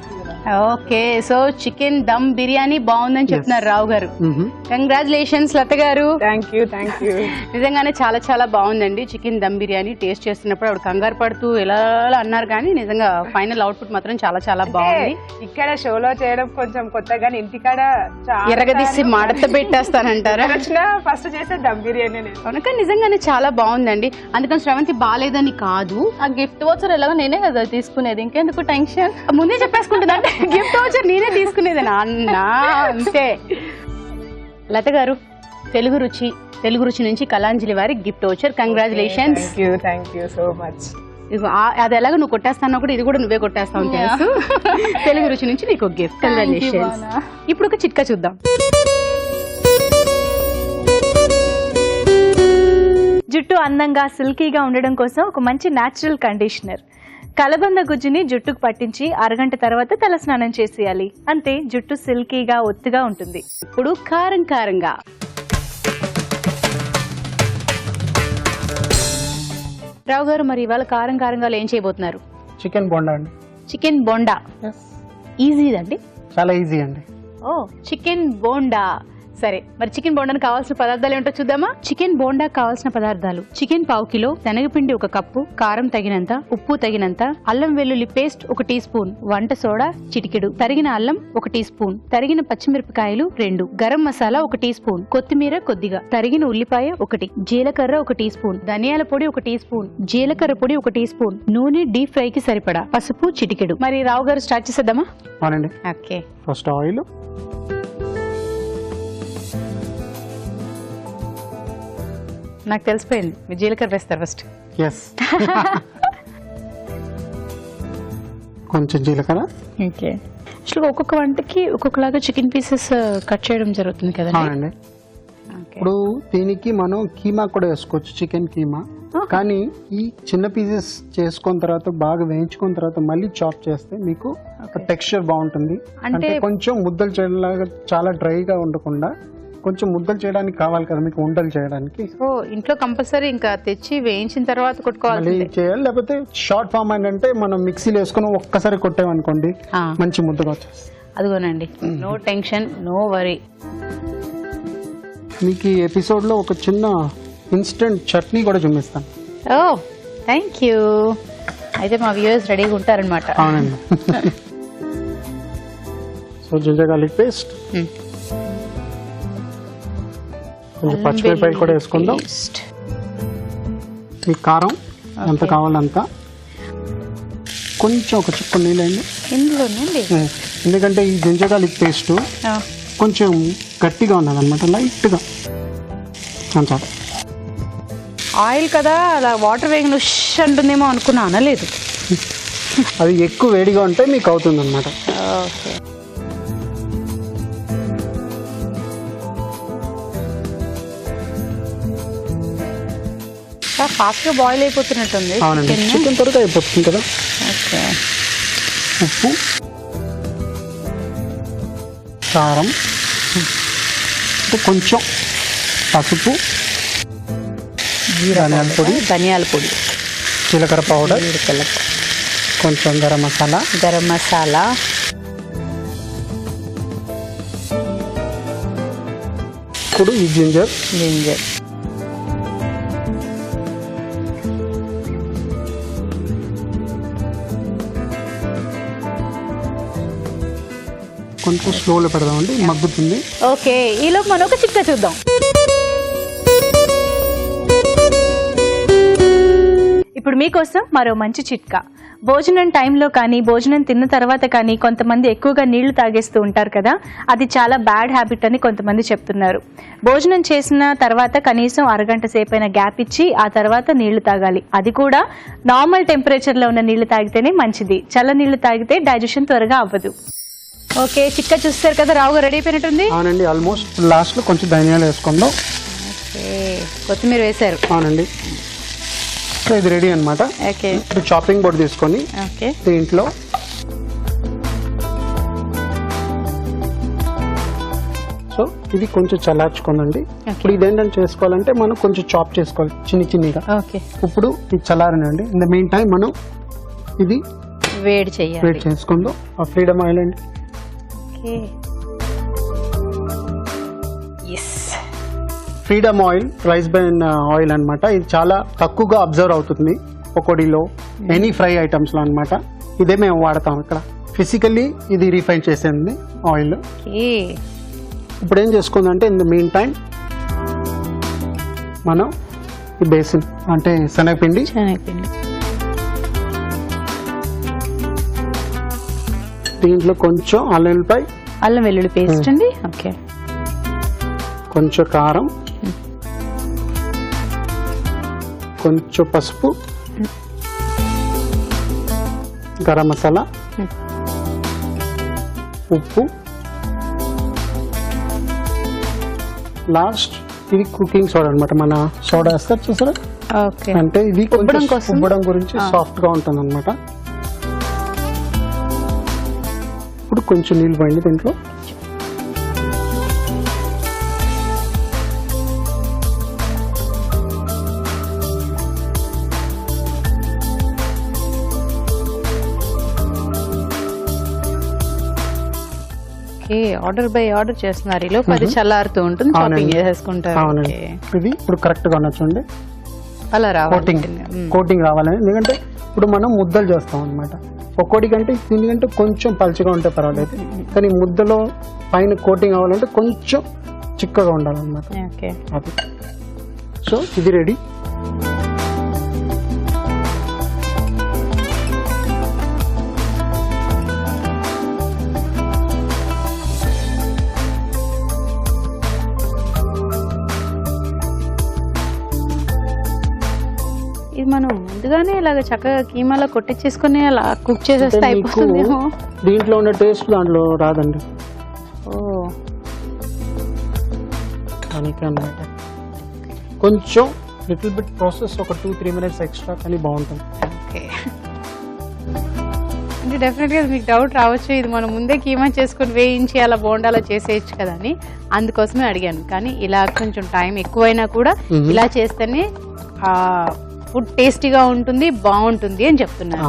Speaker 1: Okay, so chicken dum biryani బాగుందని చెప్తున్నారు రావు గారు. కంగ్రాచులేషన్స్ లత గారు.
Speaker 2: Thank you.
Speaker 1: నిజంగానే చాలా చాలా బాగుందండి చికెన్ దమ్ బిర్యానీ. టేస్ట్ చేస్తున్నప్పుడు ఆవిడ కంగారు పడుతూ ఎలా అన్నారు, కానీ నిజంగా ఫైనల్ అవుట్పుట్ మాత్రం చాలా చాలా బాగుంది.
Speaker 2: ఇక్కడ షోలో చేయడం కొంచెం కొత్తగా, ఇంటికాడ
Speaker 1: ఎరగదీసి మడత పెట్టేస్తానంటారా?
Speaker 2: ఫస్ట్ చేసే దమ్ బిర్యానీ
Speaker 1: కనుక నిజంగానే చాలా బాగుందండి. అందుకని శ్రవంతి బాగాలేదని కాదు,
Speaker 5: ఆ గిఫ్ట్ వచ్చర్ ఎలాగో నేనే కదా తీసుకునేది, ఇంకెందుకు టెన్షన్.
Speaker 1: ముందే చెప్పేసుకుంటుందంటే గిఫ్ట్ వచ్చర్ నేనే తీసుకునేది అన్నా, అంతే. లత గారు, తెలుగు రుచి నుంచి కళాంజలి వారి gift voucher. Congratulations.
Speaker 2: Thank you so much.
Speaker 1: అది ఎలాగో నువ్వు కొట్టేస్తాను కూడా, ఇది కూడా నువ్వే కొట్టేస్తావు తెలుసు. తెలుగు రుచి నుంచి నీకు గిఫ్ట్. కంగ్రాచులేషన్స్. ఇప్పుడు ఒక చిట్కా చూద్దాం.
Speaker 4: జుట్టు అందంగా సిల్కీగా ఉండడం కోసం ఒక మంచి న్యాచురల్ కండిషనర్. కలబంద గుజ్జుని జుట్టుకు పట్టించి అరగంట తర్వాత తల స్నానం చేసేయాలి. అంతే, జుట్టు సిల్కీగా ఒత్తుగా ఉంటుంది.
Speaker 1: ఇప్పుడు కారంగా రావు గారు, మరి ఇవాళ కారంగా ఏం చేయబోతున్నారు?
Speaker 3: చికెన్ బోండా అండి.
Speaker 1: చికెన్ బోండా ఈజీ అండి,
Speaker 3: చాలా ఈజీ అండి.
Speaker 1: ఓ చికెన్ బోండా. సరే, మరి చికెన్ బోండాకి కావాల్సిన పదార్థాలు ఏమిటో చూద్దామా. చికెన్ బోండా కావాల్సిన పదార్థాలు: చికెన్ 1/2 కిలో, శనగపిండి 1 కప్పు, కారం తగినంత, ఉప్పు తగినంత, అల్లం వెల్లుల్లి పేస్ట్ 1 టీ స్పూన్, వంట సోడా చిటికెడు, తరిగిన అల్లం 1 టీ స్పూన్, తరిగిన పచ్చిమిరపకాయలు 2, గరం మసాలా 1 టీ స్పూన్, కొత్తిమీర కొద్దిగా, తరిగిన ఉల్లిపాయ 1, జీలకర్ర 1 టీ స్పూన్, ధనియాల పొడి 1 టీ స్పూన్, జీలకర్ర పొడి 1 టీ స్పూన్, నూనె డీప్ ఫ్రై కి సరిపడా, పసుపు చిటికెడు. మరి రావు గారు స్టార్ట్ చేసేద్దామా?
Speaker 3: అవునండి.
Speaker 1: ఓకే,
Speaker 3: ఫస్ట్ ఆయిల్,
Speaker 1: నాకు తెలిసిపోయింది మీరు జీలకర్ర వేస్తారు ఫస్ట్.
Speaker 3: ఎస్. కొంచెం జీలకర్ర.
Speaker 1: ఓకే, అసలు ఒక్కొక్క వంటకి ఒక్కొక్కలాగా చికెన్ పీసెస్ కట్ చేయడం జరుగుతుంది కదా.
Speaker 3: అవునండి. ఇప్పుడు దీనికి మనం కీమా కూడా వేసుకోవచ్చు, చికెన్ కీమా. కానీ ఈ చిన్న పీసెస్ చేసుకున్న తర్వాత బాగా వేయించుకున్న తర్వాత మళ్ళీ చాప్ చేస్తే మీకు టెక్స్చర్ బాగుంటుంది. అంటే కొంచెం ముద్దలు చేయడంలాగా చాలా డ్రైగా ఉండకుండా కొంచెం ముద్దలు చేయడానికి కావాలి కదా మీకు, ఉండలు చేయడానికి.
Speaker 1: సో ఇంట్లో కంపల్సరీ ఇంకా తెచ్చి వేయించిన తర్వాత కొట్టుకోవాలి
Speaker 3: చేయాలి. లేకపోతే షార్ట్ ఫామ్ అంటే మనం మిక్సీలో వేసుకుని ఒక్కసారి కొట్టామనుకోండి మంచి ముద్దగా వచ్చేస్తుంది.
Speaker 1: అదిగోనండి, నో టెన్షన్, నో వరీ.
Speaker 3: మీకు ఈ ఎపిసోడ్ లో ఒక చిన్న ఇన్స్టెంట్ చట్నీ కూడా చూపిస్తాను.
Speaker 1: ఓ థ్యాంక్ యూ. అయితే మా వ్యూవర్స్ రెడీగా ఉంటారనమాట.
Speaker 3: అవునండి. సో జింజర్ గార్లిక్ పేస్ట్, కొంచెం పచ్చిమిరపకాయలు కూడా వేసుకుందాం. ఈ కారం ఎంత కావాలంత, కొంచెం ఒక చుక్క నీళ్ళండి
Speaker 1: ఇందులోనండి.
Speaker 3: ఎందుకంటే ఈ జింజర్ గార్లిక్ పేస్ట్ కొంచెం గట్టిగా ఉన్నది అనమాట, లైట్గా చాలు.
Speaker 1: ఆయిల్ కదా, అలా వాటర్ వేగన ఉష్ అంటుందేమో అనుకున్నా, అనలేదు.
Speaker 3: అది ఎక్కువ వేడిగా ఉంటే మీకు అవుతుంది అనమాట.
Speaker 1: ఓకే, ఫాస్ట్గా బాయిల్ అయిపోతున్నట్టుంది.
Speaker 3: అవునండి, చికెన్ త్వరగా అయిపోతుంది కదా.
Speaker 1: ఓకే,
Speaker 3: ఉప్పు, కారం, కొంచెం పసుపు, ధనియాల పొడి, జీలకర్ర పౌడర్, కొంచెం గరం మసాలా, ఇప్పుడు ఈ జింజర్ కొంచెం స్లోలో పెడదామండి, మగ్గుతుంది.
Speaker 1: ఓకే, ఈలోపు మనం ఒక చిట్కా చూద్దాం.
Speaker 4: ఇప్పుడు మీకోసం మరో మంచి చిట్కా. భోజనం టైంలో కానీ భోజనం తిన్న తర్వాత కానీ కొంతమంది ఎక్కువగా నీళ్లు తాగేస్తూ ఉంటారు కదా, అది చాలా బ్యాడ్ హ్యాబిట్ అని కొంతమంది చెప్తున్నారు. భోజనం చేసిన తర్వాత కనీసం అరగంట సేపైన గ్యాప్ ఇచ్చి ఆ తర్వాత నీళ్లు తాగాలి. అది కూడా నార్మల్ టెంపరేచర్లో ఉన్న నీళ్లు తాగితేనే మంచిది. చల్ల నీళ్లు తాగితే డైజెషన్ త్వరగా అవ్వదు.
Speaker 1: ఓకే, చిట్కా చూస్తారు కదా, రావుగా రెడీ అయిపోయినట్టుంది.
Speaker 3: అవునండి, ఆల్మోస్ట్ లాస్ట్లో కొంచెం ధనియాలు వేసుకుందాం.
Speaker 1: ఓకే, కొత్తిమీర వేశారు.
Speaker 3: అవునండి, సో ఇది రెడీ అనమాట.
Speaker 1: ఓకే,
Speaker 3: ఇప్పుడు చాపింగ్ బోర్డ్ తీసుకొని
Speaker 1: ఓకే
Speaker 3: దీంట్లో సో ఇది కొంచెం చల్లార్చుకోండి. ఇప్పుడు ఇదేంటంటే చేసుకోవాలంటే మనం కొంచెం చాప్ చేసుకోవాలి చిన్నగా.
Speaker 1: ఓకే,
Speaker 3: ఇప్పుడు ఇది చల్లారనండి. ఇన్ ద మెయిన్ టైం మనం ఇది
Speaker 1: వేడి చేయాలి.
Speaker 3: చేసుకుందాం. ఆ ఫ్రీడమ్ ఆయిల్ అండి.
Speaker 1: Okay, yes,
Speaker 3: Freedom oil, rice bran oil అన్నమాట. ఇది చాలా తక్కువగా అబ్జర్వ్ అవుతుంది పకోడీలో, ఎనీ ఫ్రై ఐటమ్స్లో అన్నమాట. ఇదే మేము వాడతాం ఇక్కడ. ఫిజికల్లీ ఇది రీఫైన్ చేసేది ఆయిల్.
Speaker 1: ఓకే,
Speaker 3: ఇప్పుడు ఏం చేసుకుందంటే ఇన్ ద మీన్ టైం మనం ఈ బేసిన్ అంటే శనగపిండి, దీంట్లో కొంచెం
Speaker 1: అల్లం వెల్లుల్లి పేస్ట్ అండి. ఓకే,
Speaker 3: కొంచెం కారం, కొంచెం పసుపు, గరం మసాలా, ఉప్పు, లాస్ట్ ఇది కుకింగ్ సోడా అనమాట. మన సోడా వేస్తారు చూసారా,
Speaker 1: ఓకే,
Speaker 3: అంటే ఇది
Speaker 1: ఉబ్బడం కోసం,
Speaker 3: ఉబ్బడం గురించి సాఫ్ట్ గా ఉంటుంది అనమాట. ఇప్పుడు కొంచెం నీళ్ళు పోయింది దీంట్లో.
Speaker 1: ఓకే, ఆర్డర్ బై ఆర్డర్ చేస్తున్నారు. ఈలోపు అది చల్లారుతూ ఉంటుంది, షాపింగ్ చేసేసుకుంటారు.
Speaker 3: అవునండి.
Speaker 1: Okay.
Speaker 3: ఇది ఇప్పుడు కరెక్ట్ గా ఉండొచ్చండి.
Speaker 1: అలా రావాలి.
Speaker 3: కోటింగ్ రావాలని, ఎందుకంటే ఇప్పుడు మనం ముద్దలు చేస్తాం అనమాట. ఒక్కోటి కంటే దీనికంటే కొంచెం పలుచగా ఉంటే పర్వాలేదు, కానీ ముద్దలో పైన కోటింగ్ అవ్వాలంటే కొంచెం చిక్కగా ఉండాలన్నమాట.
Speaker 1: ఓకే,
Speaker 3: అది. సో ఇది రెడీ.
Speaker 1: ఇది మనం ముందుగానే ఇలాగ చక్కగా కీమాలో కొట్టించేసుకుని అలా కుక్ చేసేస్తే
Speaker 3: మీకు
Speaker 1: అయిపోతుంది.
Speaker 3: దీంట్లో ఉన్న టేస్ట్ దాంట్లో రాదండి.
Speaker 1: ఓ,
Speaker 3: దానికి అన్నమాట కొంచెం లిటిల్ బిట్ ప్రాసెస్, ఒక 2-3 minutes ఎక్స్ట్రా, కానీ బాగుంటుంది.
Speaker 1: ఓకే. అంటే డెఫినెట్గా మీకు డౌట్ రావచ్చు, ఇది మనం ముందే కీమా చేసుకుని వేయించి అలా బోండాలో చేసేయచ్చు కదా అని, అందుకోసమే అడిగాను. కానీ ఇలా కొంచెం టైం ఎక్కువైనా కూడా ఇలా చేస్తేనే ఫుడ్ టేస్టీగా ఉంటుంది, బాగుంటుంది అని చెప్తున్నాను.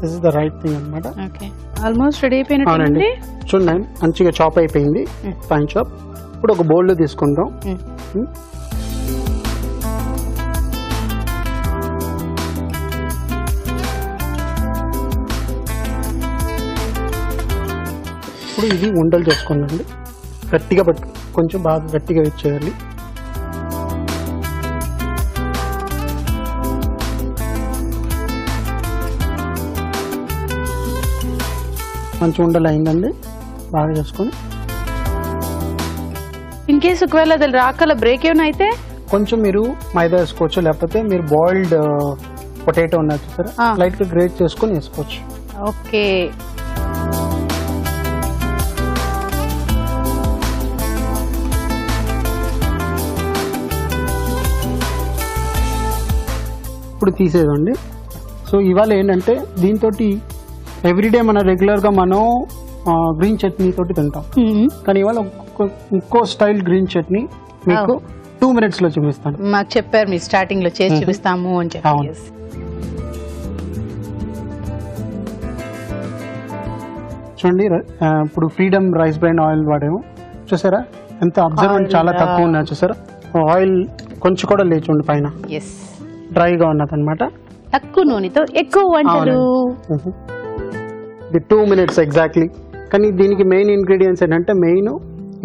Speaker 3: This is the right thing అన్నమాట.
Speaker 1: ఓకే, ఆల్మోస్ట్ రెడీ
Speaker 3: అవునండి.
Speaker 1: అయిపోయినట్టు.
Speaker 3: చూడండి, మంచిగా చాప్ అయిపోయింది, ఫైన్ చాప్. ఇప్పుడు ఒక బౌల్లో తీసుకుందాం. ఇప్పుడు ఇది ఉండలు చేసుకుందండి. గట్టిగా పట్టు, కొంచెం బాగా గట్టిగా ఇచ్చేయాలి. మంచి ఉండలు అయిందండి, బాగా చేసుకొని.
Speaker 1: ఇన్ కేసు ఒకవేళ అది రాకల బ్రేక్ ఏమైనా అయితే
Speaker 3: కొంచెం మీరు మైదా వేసుకోవచ్చు, లేకపోతే మీరు బాయిల్డ్ పొటాటో ఉన్నది చూసారా, లైట్ గా గ్రేట్ చేసుకొని వేసుకోవచ్చు.
Speaker 1: ఓకే.
Speaker 3: ఇప్పుడు తీసేదండి. సో ఇవాళ ఏంటంటే దీంతో ఎవ్రీడే మన రెగ్యులర్గా మనం గ్రీన్ చట్నీ తోటి తింటాం, కానీ ఇవాళ ఇంకో స్టైల్ గ్రీన్ చట్నీ మీకు 2 minutes లో చూపిస్తాను.
Speaker 1: మాకు చెప్పారు మీరు స్టార్టింగ్ లో చేసి చూపిస్తాము అని చెప్పి.
Speaker 3: అవును.
Speaker 1: Yes.
Speaker 3: చూడండి, ఇప్పుడు ఫ్రీడమ్ రైస్ బ్రాండ్ ఆయిల్ వాడాము చూసారా, ఎంత అబ్జర్వెంట్ చాలా తక్కువ ఉన్నా చూసారా, ఆయిల్ కొంచెం కూడా లేచుండి పైన
Speaker 1: ఎస్,
Speaker 3: డ్రైగా ఉన్నది అనమాట.
Speaker 1: తక్కువ నూనెతో ఎక్కువ వంటలు.
Speaker 3: ఇది 2 minutes ఎగ్జాక్ట్లీ. కానీ దీనికి మెయిన్ ఇంగ్రీడియంట్స్ ఏంటంటే, మెయిన్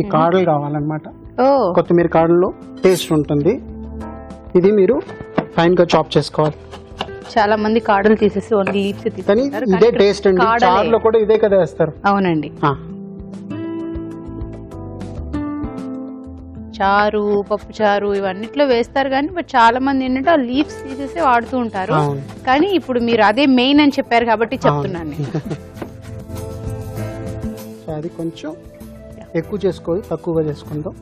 Speaker 3: ఈ కాడలు కావాలన్నమాట.
Speaker 1: ఓ,
Speaker 3: కొత్తిమీర కాడల్లో టేస్ట్ ఉంటుంది. ఇది మీరు ఫైన్ గా చాప్ చేసుకోవాలి.
Speaker 1: చాలా మంది కాడలు తీసేసి ఓన్లీ లీవ్స్
Speaker 3: కానీ
Speaker 1: తీసుకుంటారు.
Speaker 3: ఇదే టేస్ట్ అండి,
Speaker 1: కాడలే.
Speaker 3: చారులో కూడా ఇదే కదా వేస్తారు.
Speaker 1: అవునండి,
Speaker 3: ఆ,
Speaker 1: చారు, పప్పు చారు ఇవన్నిట్లో వేస్తారు, కానీ బట్ చాలా మంది ఏంటంటే ఆ లీవ్స్ తీసేసి వాడుతూ ఉంటారు.
Speaker 3: అవును.
Speaker 1: కానీ ఇప్పుడు మీరు అదే మెయిన్ అని చెప్పారు కాబట్టి చెప్తున్నాను నేను.
Speaker 3: సో అది కొంచెం ఎక్కువ చేసుకోవాలి, తక్కువగా చేసుకుందాం.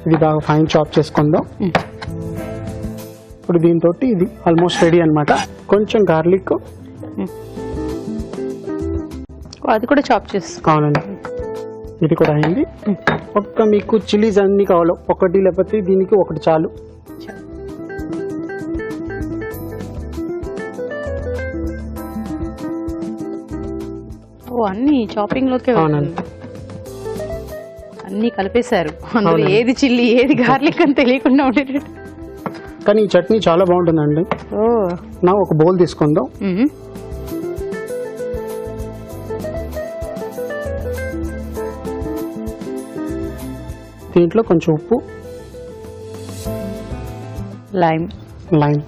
Speaker 3: ఇది బాగా ఫైన్ చాప్ చేసుకుందాం. ఇప్పుడు దీంతో ఇది ఆల్మోస్ట్ రెడీ అన్నమాట. కొంచెం గార్లిక్,
Speaker 1: అది కూడా చాప్ చేసి.
Speaker 3: అవునండి, ఇది కూడా అయింది. ఒక్క మీకు చిల్లీస్ అన్ని కావాలి, ఒకటి లేకపోతే దీనికి ఒకటి చాలు.
Speaker 1: ఓ, అన్ని చాపింగ్ లోకే
Speaker 3: అవునండి.
Speaker 1: అన్ని కలిపేశారు, అందులో
Speaker 3: అవునండి.
Speaker 1: ఏది చిల్లీ ఏది గార్లిక్ అని తెలియకుండా ఉండేటట్టు.
Speaker 3: కానీ ఈ చట్నీ చాలా బాగుంటుందండి.
Speaker 1: ఓ,
Speaker 3: నా ఒక బౌల్ తీసుకుందాం. దీంట్లో కొంచెం ఉప్పు,
Speaker 1: లైమ్,
Speaker 3: లైమ్,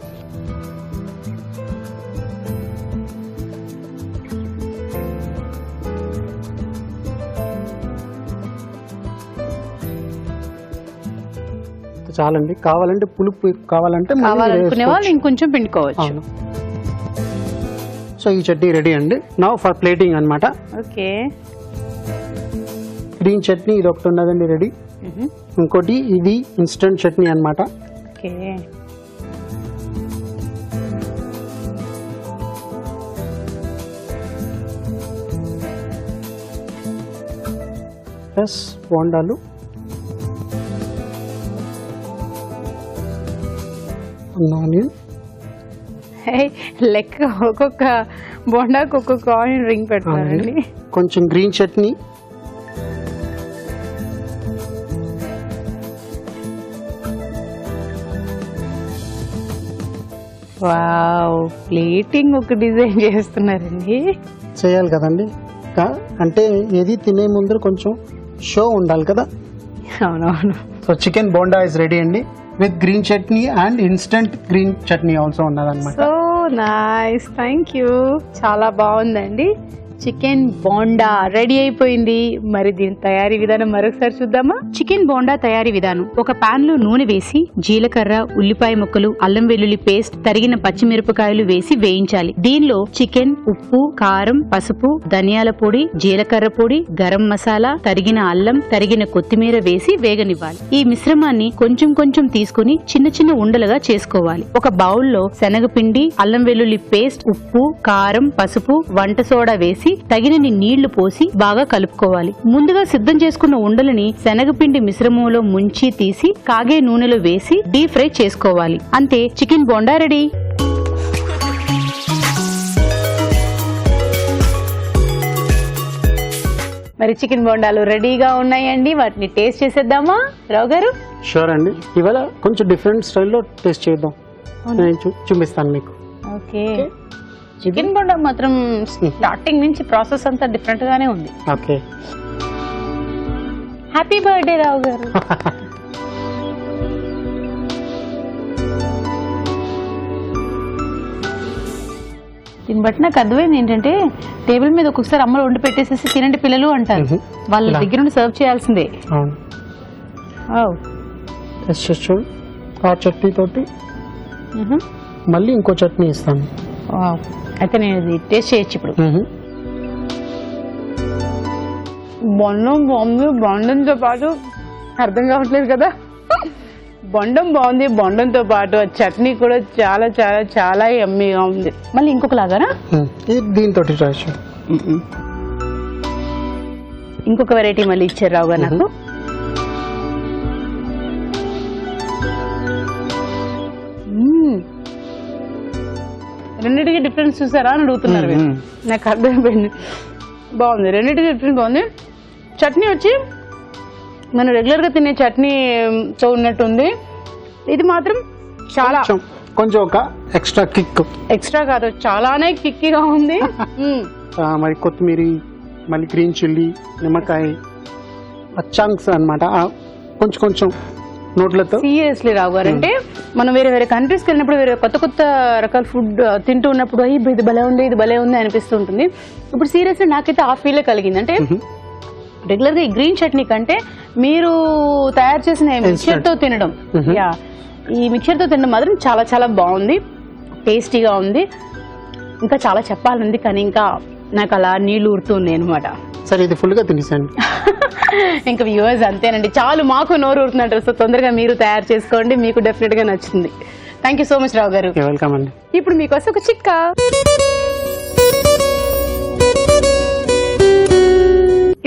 Speaker 3: చాలండి. కావాలంటే పులుపు కావాలంటే మళ్ళీ
Speaker 1: కావాలనుకునే వాళ్ళు
Speaker 3: వేసుకోవచ్చు.
Speaker 1: ఇంకొంచెం పిండుకోవచ్చు.
Speaker 3: అవును. సో ఈ చట్నీ రెడీ అండి. నౌ ఫర్ ప్లేటింగ్ అన్నమాట.
Speaker 1: ఓకే,
Speaker 3: గ్రీన్ చట్నీ ఇది ఒకటి ఉన్నదండి రెడీ. ఇంకోటి ఇది ఇన్స్టెంట్ చట్నీ అన్నమాట.
Speaker 1: ఓకే,
Speaker 3: ప్లస్ బోండాలు,
Speaker 1: లెక్క ఒక్కొక్క బోండాకు ఒక్కొక్క ఆనియన్ రింగ్ పెడతారండి.
Speaker 3: కొంచెం గ్రీన్ చట్నీ,
Speaker 1: వావ్, ప్లేటింగ్ ఒక డిజైన్ చేస్తున్నారండి.
Speaker 3: చేయాలి కదండి. అంటే ఏది తినే ముందర కొంచెం షో ఉండాలి కదా.
Speaker 1: అవునవును.
Speaker 3: So chicken bonda is ready అండి with green chutney and instant green chutney also ఉన్నదన్నమాట.
Speaker 1: So nice, thank you. చాలా బాగుందండి. చికెన్ బోండా రెడీ అయిపోయింది. మరి దీని తయారీ విధానం మరొకసారి చూద్దామా? చికెన్ బోండా తయారీ విధానం: ఒక పాన్ లో నూనె వేసి జీలకర్ర, ఉల్లిపాయ ముక్కలు, అల్లం వెల్లుల్లి పేస్ట్, తరిగిన పచ్చిమిరపకాయలు వేసి వేయించాలి. దీనిలో చికెన్, ఉప్పు, కారం, పసుపు, ధనియాల పొడి, జీలకర్ర పొడి, గరం మసాలా, తరిగిన అల్లం, తరిగిన కొత్తిమీర వేసి వేగనివ్వాలి. ఈ మిశ్రమాన్ని కొంచెం కొంచెం తీసుకుని చిన్న చిన్న ఉండలుగా చేసుకోవాలి. ఒక బౌల్లో శనగపిండి, అల్లం వెల్లుల్లి పేస్ట్, ఉప్పు, కారం, పసుపు, వంట సోడా వేసి తగినన్ని నీళ్లు పోసి బాగా కలుపుకోవాలి. ముందుగా సిద్ధం చేసుకున్న ఉండలని శనగపిండి మిశ్రమంలో ముంచి తీసి కాగే నూనెలో వేసి డీప్ ఫ్రై చేసుకోవాలి. అంతే, చికెన్ బోండా రెడీ. మరి చికెన్ బోండాలు రెడీగా ఉన్నాయండి. వాటిని టేస్ట్ చేసేద్దామా రావు గారు?
Speaker 3: షూర్ అండి. ఇవాళ కొంచెం డిఫరెంట్ స్టైల్లో టేస్ట్ చేద్దాం. నేను చూపిస్తాను మీకు.
Speaker 1: ఓకే. చికెన్ బోండా మాత్రం స్టార్టింగ్ నుంచి ప్రాసెస్ అంతా డిఫరెంట్ గానే ఉంది.
Speaker 3: ఓకే.
Speaker 1: హ్యాపీ బర్త్డే రావు గారు. దీన్ని బట్టి నాకు అర్థమైంది ఏంటంటే, టేబుల్ మీద ఒక్కొక్కసారి అమ్మలు వండి పెట్టేసేసి తినండి పిల్లలు అంటారు. వాళ్ళ దగ్గర నుండి సర్వ్ చేయాల్సిందే.
Speaker 3: అవును. టేస్ట్ చేసి ఆ చట్నీ తోటి మళ్ళీ ఇంకో చట్నీ ఇస్తాను.
Speaker 1: అయితే నేను ఇది టేస్ట్ చేయొచ్చు ఇప్పుడు. బొండం బాగుంది. బొండంతో పాటు అర్థం కావట్లేదు కదా, బొండం బాగుంది. బొండంతో పాటు ఆ చట్నీ కూడా చాలా చాలా చాలా యమ్మీగా ఉంది. మళ్ళీ ఇంకొక లాగానా?
Speaker 3: దీంతో ట్రై చేయండి.
Speaker 1: ఇంకొక వెరైటీ మళ్ళీ ఇచ్చారు రావు గారు నాకు. రెండింటికి డిఫరెన్స్ చూసారా అని అడుగుతున్నారు. నాకు అర్థమైపోయింది. బాగుంది, రెండింటికి డిఫరెన్స్ బాగుంది. చట్నీ వచ్చి మనం రెగ్యులర్ గా తినే చట్నీతో ఉన్నట్టుంది. ఇది మాత్రం చాలా
Speaker 3: కొంచెం ఒక ఎక్స్ట్రా కిక్.
Speaker 1: ఎక్స్ట్రా కాదు, చాలానే కిక్కిగా ఉంది.
Speaker 3: మరి కొత్తిమీర, మళ్ళీ గ్రీన్ చిల్లీ, నిమ్మకాయ, చంక్స్ అన్నమాట. కొంచెం కొంచెం నోట్లతో.
Speaker 1: సీరియస్లీ రావు గారు, అంటే మనం వేరే వేరే కంట్రీస్కి వెళ్ళినప్పుడు వేరే కొత్త కొత్త రకాల ఫుడ్ తింటూ ఉన్నప్పుడు ఇది భలే ఉంది, ఇది భలే ఉంది అనిపిస్తుంటుంది. ఇప్పుడు సీరియస్లీ నాకైతే ఆ ఫీల్ కలిగింది. అంటే రెగ్యులర్ గా ఈ గ్రీన్ చట్నీ కంటే మీరు తయారు చేసిన మిక్చర్ తో తినడం, ఈ మిక్చర్ తో తినడం మాత్రం చాలా చాలా బాగుంది, టేస్టీగా ఉంది. ఇంకా చాలా చెప్పాలంది కానీ ఇంకా నాకు అలా నీళ్లు ఊరుతున్నాయి అనమాట.
Speaker 3: సరే, ఇది ఫుల్ గా తినేసండి.
Speaker 1: ఇంకా వ్యూవర్స్ అంతేనండి, చాలు మాకు నోరు ఊరుతున్నట్టు. సో తొందరగా మీరు తయారు చేసుకోండి, మీకు డెఫినెట్ గా నచ్చుతుంది. థ్యాంక్ యూ సో మచ్ రావు గారు.
Speaker 3: వెల్కమ్ అండి.
Speaker 1: ఇప్పుడు మీకోసం ఒక చిట్కా.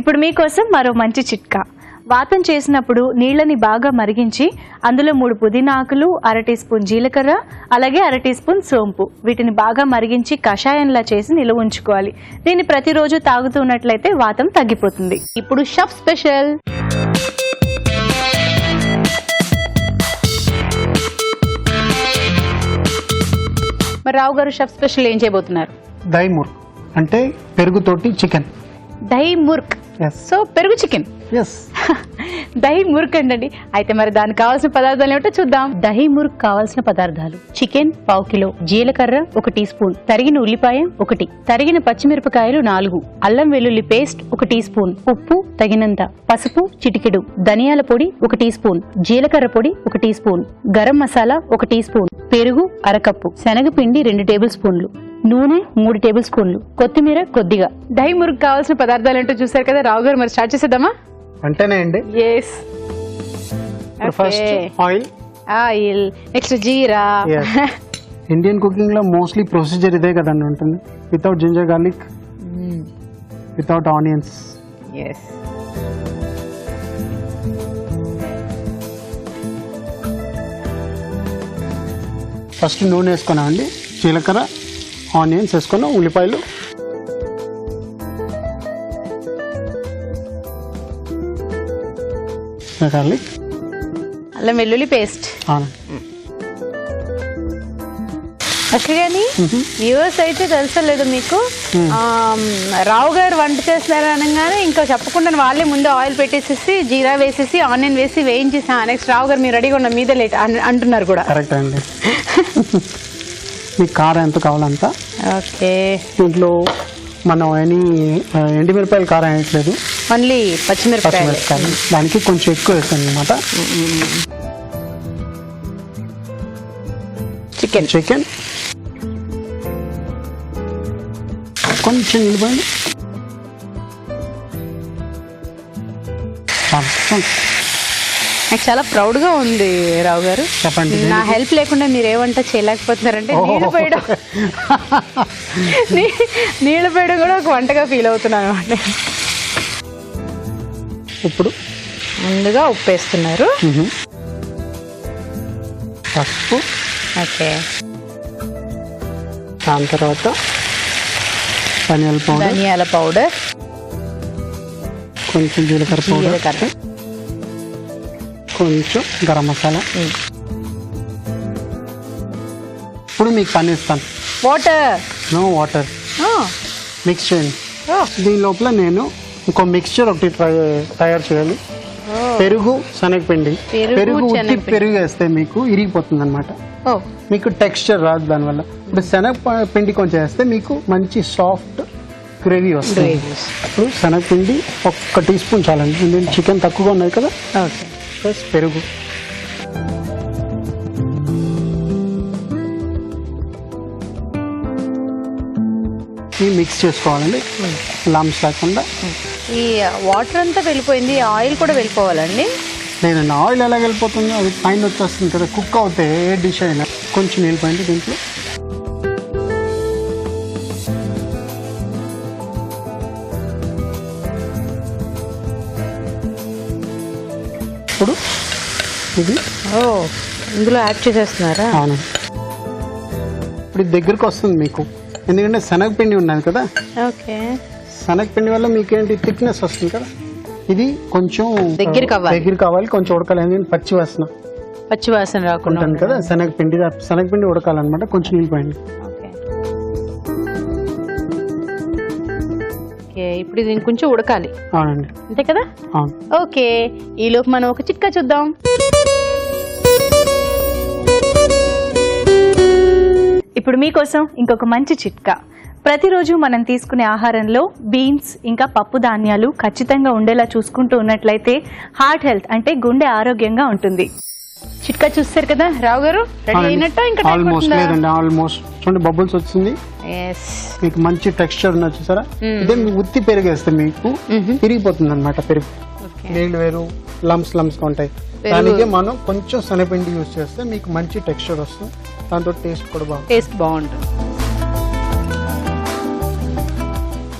Speaker 4: ఇప్పుడు మీకోసం మరో మంచి చిట్కా. వాతం చేసినప్పుడు నీళ్ళని బాగా మరిగించి అందులో 3 పుదీనా ఆకులు, 1/2 టీ స్పూన్ జీలకర్ర, అలాగే 1/2 టీ స్పూన్ సోంపు, వీటిని బాగా మరిగించి కషాయంలా చేసి నిల్వ ఉంచుకోవాలి. దీన్ని ప్రతిరోజు తాగుతున్నట్లయితే వాతం తగ్గిపోతుంది.
Speaker 1: ఇప్పుడు షెఫ్ స్పెషల్. మరి రావు గారు షెఫ్ స్పెషల్ ఏం చేయబోతున్నారు?
Speaker 3: దహీ ముర్క్ అంటే పెరుగుతోటి చికెన్.
Speaker 1: దహీ ముర్క్. సో పెరుగు చికెన్. దహీ ముర్క్ అండి. అయితే మరి దానికి కావాల్సిన పదార్థాలు ఏమిటో చూద్దాం. దహీ ముర్క్ కావాల్సిన పదార్థాలు: చికెన్ 1/2 కిలో, జీలకర్ర 1 టీ స్పూన్, తరిగిన ఉల్లిపాయ 1, తరిగిన పచ్చిమిరపకాయలు 4, అల్లం వెల్లుల్లి పేస్ట్ 1 టీ స్పూన్, ఉప్పు తగినంత, పసుపు చిటికెడు, ధనియాల పొడి 1 టీ స్పూన్, జీలకర్ర పొడి 1 teaspoon, garam masala 1 teaspoon, పెరుగు 1/2 కప్పు, శనగపిండి 2 టేబుల్ స్పూన్లు, నూనె 3 టేబుల్ స్పూన్లు, కొత్తిమీర కొద్దిగా. దహీ ముర్క్ కావాల్సిన పదార్థాలు ఏంటో చూసారు కదా రావు గారు, మరి స్టార్ట్ చేసేద్దామా?
Speaker 3: అంటేనే అండి. ఫస్ట్
Speaker 1: ఆయిల్, నెక్స్ట్ జీరా.
Speaker 3: ఇండియన్ కుకింగ్ లో మోస్ట్లీ ప్రొసీజర్ ఇదే కదండి ఉంటుంది. Without ginger garlic, without onions. First నూనె వేసుకున్నామండి. జీలకర్ర ఆనియన్స్ వేసుకున్నాం, ఉల్లిపాయలు, గార్లిక్,
Speaker 1: అల్లం వెల్లుల్లి పేస్ట్. అసలు కానీ వ్యూవర్స్ అయితే తెలుసలేదు మీకు, రావు గారు వంట చేస్తున్నారు అనగానే ఇంకా చెప్పకుండా వాళ్ళే ముందు ఆయిల్ పెట్టేసేసి జీరా వేసేసి ఆనియన్ వేసి వేయించేసి నెక్స్ట్ రావు గారు మీరు రెడీగా ఉన్న మీద లేట్ అంటున్నారు కూడా.
Speaker 3: కరెక్ట్ అండి. మీకు కారం ఎంత కావాలంత.
Speaker 1: ఓకే.
Speaker 3: దీంట్లో మనం ఎండుమిరపాయలు కారం వేయట్లేదు,
Speaker 1: ఓన్లీ పచ్చిమిరపకాయలు.
Speaker 3: దానికి కొంచెం ఎక్కువ వేస్తాను అనమాట. చికెన్ కొంచెం నిలిపోయింది.
Speaker 1: నాకు చాలా ప్రౌడ్ గా ఉంది రావు గారు.
Speaker 3: చెప్పండి.
Speaker 1: నా హెల్ప్ లేకుండా మీరు ఏ వంట చేయలేకపోతున్నారంటే నీళ్లు పోయడం నీళ్లు పోయడం కూడా ఒక వంటగా ఫీల్ అవుతున్నాను అనమాట.
Speaker 3: ఇప్పుడు
Speaker 1: ముందుగా ఉప్పు వేస్తున్నారు.
Speaker 3: పసుపు.
Speaker 1: ఓకే.
Speaker 3: దాని తర్వాత
Speaker 1: ధనియాల పౌడర్,
Speaker 3: కొంచెం జీలకర్ర పౌడర్, కొంచెం గరం మసాలా. ఇప్పుడు మీకు పని ఇస్తాను. వాటర్ మిక్స్ చేయండి. దీని లోపల నేను ఇంకో మిక్స్చర్ ఒకటి తయారు చేయాలి. పెరుగు, శనగపిండి. పెరుగు పెరుగు వేస్తే మీకు ఇరిగిపోతుంది అనమాట, మీకు టెక్స్చర్ రాదు దానివల్ల. ఇప్పుడు శనగపిండి కొంచెం వేస్తే మీకు మంచి సాఫ్ట్ గ్రేవీ వస్తుంది. ఇప్పుడు శనగపిండి 1 టీ స్పూన్ చాలండి, ఎందుకంటే చికెన్ తక్కువగా ఉన్నాయి కదా. ప్లస్ పెరుగు, మిక్స్ చేసుకోవాలండి లంప్స్ లేకుండా.
Speaker 1: ఈ వాటర్ అంతా వెళ్ళిపోయింది, ఆయిల్ కూడా వెళ్ళిపోవాలండి.
Speaker 3: లేదండి, ఆయిల్ ఎలా వెళ్ళిపోతుందో అది పైన వచ్చేస్తుంది కదా, కుక్ అవుతే ఏ డిష్ అయినా. కొంచెం వెళ్ళిపోయింది దీంట్లో. ఇప్పుడు ఇది
Speaker 1: ఇందులో యాడ్ చేసేస్తున్నారా?
Speaker 3: అవును. ఇప్పుడు దగ్గరికి వస్తుంది మీకు, ఎందుకంటే శనగపిండి ఉన్నది కదా.
Speaker 1: ఓకే.
Speaker 3: శనగపిండి వల్ల మీకు థిక్నెస్ వస్తుంది కదా. ఇది కొంచెం
Speaker 1: దగ్గర
Speaker 3: కావాలి, కొంచెం ఉడకాలి. ఎందుకంటే పచ్చి వాసన
Speaker 1: రాకుండా
Speaker 3: ఉంటుంది కదా. శనగపిండి ఉడకాలన్నమాట. కొంచెం నిలిపోయింది.
Speaker 1: ఇప్పుడు ఇది కొంచెం ఉడకాలి.
Speaker 3: అవునండి,
Speaker 1: అంతే కదా. ఓకే. ఈ లోపు మనం ఒక చిట్కా చూద్దాం.
Speaker 4: ఇప్పుడు మీకోసం ఇంకొక మంచి చిట్కా. ప్రతిరోజు మనం తీసుకునే ఆహారంలో బీన్స్ ఇంకా పప్పు ధాన్యాలు ఖచ్చితంగా ఉండేలా చూసుకుంటూ ఉన్నట్లయితే హార్ట్ హెల్త్ అంటే గుండె ఆరోగ్యంగా ఉంటుంది.
Speaker 1: చిట్కా చూస్తారు కదా రావు గారు, రెడీ అయినట్టు? ఇంకా
Speaker 3: ఆల్మోస్ట్ లేదండి, ఆల్మోస్ట్ చూడండి బబుల్స్ వచ్చింది. మీకు మంచి టెక్స్చర్ ఉన్నది చూసారా. ఇదే మీకు ఉత్తి పెరుగు వేస్తే మీకు తిరిగిపోతుంది అనమాట. పెరుగు నీళ్ళు వేరు, లంప్స్ గా ఉంటాయి. దానికి మనం కొంచెం శనగపిండి యూజ్ చేస్తే మీకు మంచి టెక్స్చర్ వస్తుంది. దాంతో టేస్ట్ కూడా
Speaker 1: బాగుంటుంది.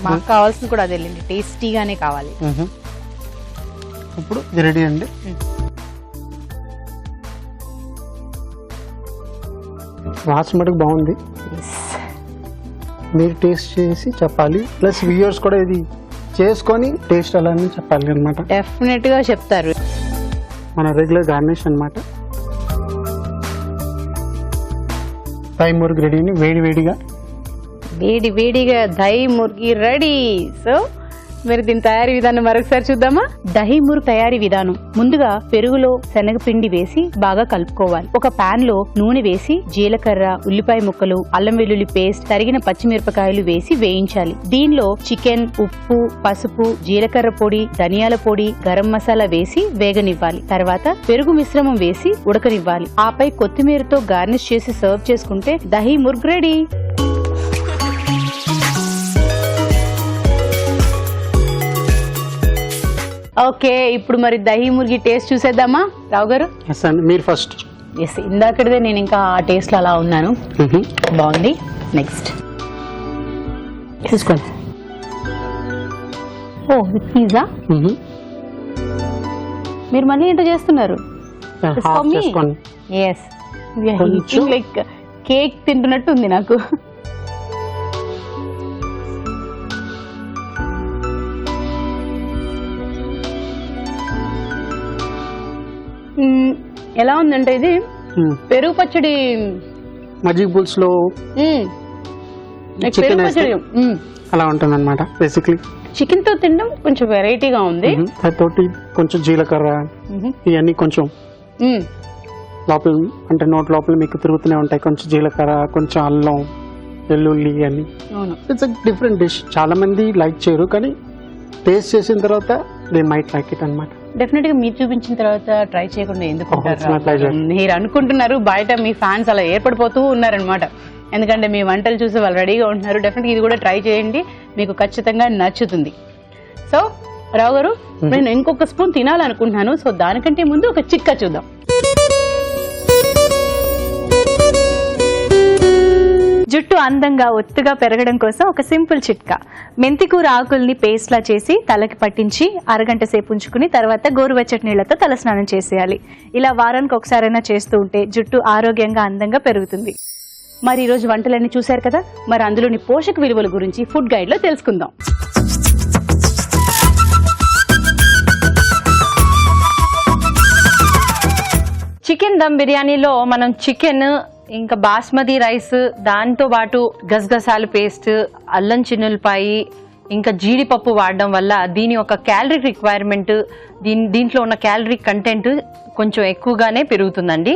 Speaker 1: మాకు కావాల్సింది కూడా అదే, టేస్టీగానే కావాలి.
Speaker 3: ఇప్పుడు ఇది రెడీ అండి. వాసన మటుకు బాగుంది. మీరు టేస్ట్ చేసి చెప్పాలి, ప్లస్ వ్యూయర్స్ కూడా ఇది చేసుకొని టేస్ట్ ఎలా అని చెప్పాలి అనమాట.
Speaker 1: డెఫినెట్ గా చెప్తారు.
Speaker 3: మన రెగ్యులర్ గార్నిష్ అనమాట. దై మురుగు రెడీ,
Speaker 1: వేడిగా దహి ముర్గి రెడీ. సో మరి దీని తయారీ విధానం మరొకసారి చూద్దామా? దహి మురుగు తయారీ విధానం. ముందుగా పెరుగులో శనగపిండి వేసి బాగా కలుపుకోవాలి. ఒక పాన్ లో నూనె వేసి జీలకర్ర, ఉల్లిపాయ ముక్కలు, అల్లం వెల్లుల్లి పేస్ట్, తరిగిన పచ్చిమిరపకాయలు వేసి వేయించాలి. దీనిలో చికెన్, ఉప్పు, పసుపు, జీలకర్ర పొడి, ధనియాల పొడి, గరం మసాలా వేసి వేగనివ్వాలి. తర్వాత పెరుగు మిశ్రమం వేసి ఉడకనివ్వాలి. ఆపై కొత్తిమీరతో గార్నిష్ చేసి సర్వ్ చేసుకుంటే దహి ముర్గ్ రెడీ. ఓకే, ఇప్పుడు మరి దహి ముర్గి టేస్ట్ చూసేద్దామా రావు గారు?
Speaker 3: మీరు ఫస్ట్.
Speaker 1: ఎస్, ఇందాకదే నేను ఇంకా ఆ టేస్ట్ లో అలా ఉన్నాను. బాగుంది. నెక్స్ట్ తీసుకోండి. ఓ, విత్ పిజ్జా. మీరు మళ్ళీ ఏంటో చేస్తున్నారు? ఎస్, లైక్ కేక్ తింటున్నట్టు ఉంది నాకు. ఎలా ఉందంటే ఇది పెరుగు పచ్చడి,
Speaker 3: మజ్జిగ పులుసులో
Speaker 1: పెరుగు
Speaker 3: చికెన్
Speaker 1: పచ్చడి
Speaker 3: అలా ఉంటుంది అనమాట బేసిక్లీ.
Speaker 1: చికెన్ తో తినడం కొంచెం వెరైటీగా ఉంది.
Speaker 3: తోటి కొంచెం జీలకర్ర ఇవన్నీ కొంచెం లోపల అంటే నోట్ లోపల మీకు తిరుగుతూనే ఉంటాయి. కొంచెం జీలకర్ర, కొంచెం అల్లం, వెల్లుల్లి అన్ని. It's different dish. చాలా మంది లైక్ చేయరు, కానీ టేస్ట్ చేసిన తర్వాత దే మైట్ లైక్ ఇట్ అనమాట.
Speaker 1: డెఫినెట్ గా మీరు చూపించిన తర్వాత ట్రై చేయకుండా ఎందుకు
Speaker 3: Oh, it's my pleasure.
Speaker 1: మీరు అనుకుంటున్నారు, బయట మీ ఫ్యాన్స్ అలా ఏర్పడిపోతూ ఉన్నారనమాట. ఎందుకంటే మీ వంటలు చూసి వాళ్ళు రెడీగా ఉంటున్నారు. డెఫినెట్గా ఇది కూడా ట్రై చేయండి, మీకు ఖచ్చితంగా నచ్చుతుంది. సో రావు గారు, నేను ఇంకొక స్పూన్ తినాలనుకుంటున్నాను. సో దానికంటే ముందు ఒక చిట్కా చూద్దాం.
Speaker 4: జుట్టు అందంగా ఒత్తుగా పెరగడం కోసం ఒక సింపుల్ చిట్కా. మెంతికూర ఆకుల్ని పేస్ట్లా చేసి తలకి పట్టించి అరగంట సేపు ఉంచుకుని తర్వాత గోరువెచ్చటి నీళ్లతో తలస్నానం చేసేయాలి. ఇలా వారానికి ఒకసారైనా చేస్తూ ఉంటే జుట్టు ఆరోగ్యంగా అందంగా పెరుగుతుంది.
Speaker 1: మరి ఈరోజు వంటలన్నీ చూశారు కదా, మరి అందులోని పోషక విలువల గురించి ఫుడ్ గైడ్లో తెలుసుకుందాం.
Speaker 6: చికెన్ దమ్ బిర్యానీలో మనం చికెన్, ఇంకా బాస్మతి రైస్, దాంతో పాటు గసగసాలు పేస్ట్, అల్లం చిన్నులపాయి, ఇంకా జీడిపప్పు వాడడం వల్ల దీని యొక్క క్యాలరీ రిక్వైర్మెంట్, దీంట్లో ఉన్న క్యాలరీ కంటెంట్ కొంచెం ఎక్కువగానే పెరుగుతుందండి.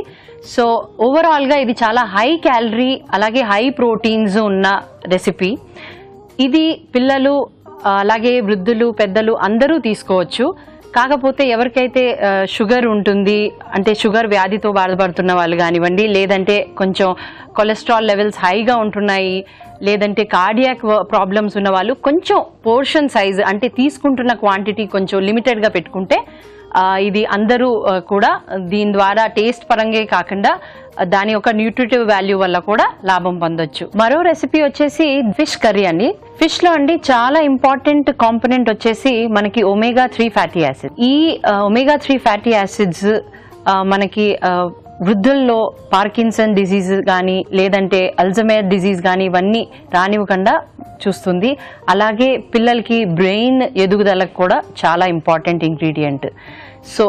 Speaker 6: సో ఓవరాల్గా ఇది చాలా హై క్యాలరీ అలాగే హై ప్రోటీన్స్ ఉన్న రెసిపీ. ఇది పిల్లలు అలాగే వృద్ధులు, పెద్దలు అందరూ తీసుకోవచ్చు. కాకపోతే ఎవరికైతే షుగర్ ఉంటుంది, అంటే షుగర్ వ్యాధితో బాధపడుతున్న వాళ్ళు కానివ్వండి, లేదంటే కొంచెం కొలెస్ట్రాల్ లెవెల్స్ హైగా ఉంటున్నాయి, లేదంటే కార్డియాక్ ప్రాబ్లమ్స్ ఉన్న వాళ్ళు కొంచెం పోర్షన్ సైజ్ అంటే తీసుకుంటున్న క్వాంటిటీ కొంచెం లిమిటెడ్గా పెట్టుకుంటే ఇది అందరూ కూడా దీని ద్వారా టేస్ట్ పరంగా కాకుండా దాని యొక్క న్యూట్రిటివ్ వాల్యూ వల్ల కూడా లాభం పొందొచ్చు. మరో రెసిపీ వచ్చేసి ఫిష్ కర్రీ అండి. ఫిష్ లో అండి చాలా ఇంపార్టెంట్ కాంపోనెంట్ వచ్చేసి మనకి ఒమేగా 3 ఫ్యాటీ యాసిడ్. ఈ ఒమేగా 3 ఫ్యాటీ యాసిడ్స్ మనకి వృద్ధుల్లో పార్కిన్సన్ డిజీజ్ కానీ లేదంటే అల్జమేర్ డిజీజ్ కానీ ఇవన్నీ రానివ్వకుండా చూస్తుంది. అలాగే పిల్లలకి బ్రెయిన్ ఎదుగుదలకు కూడా చాలా ఇంపార్టెంట్ ఇంగ్రీడియంట్. సో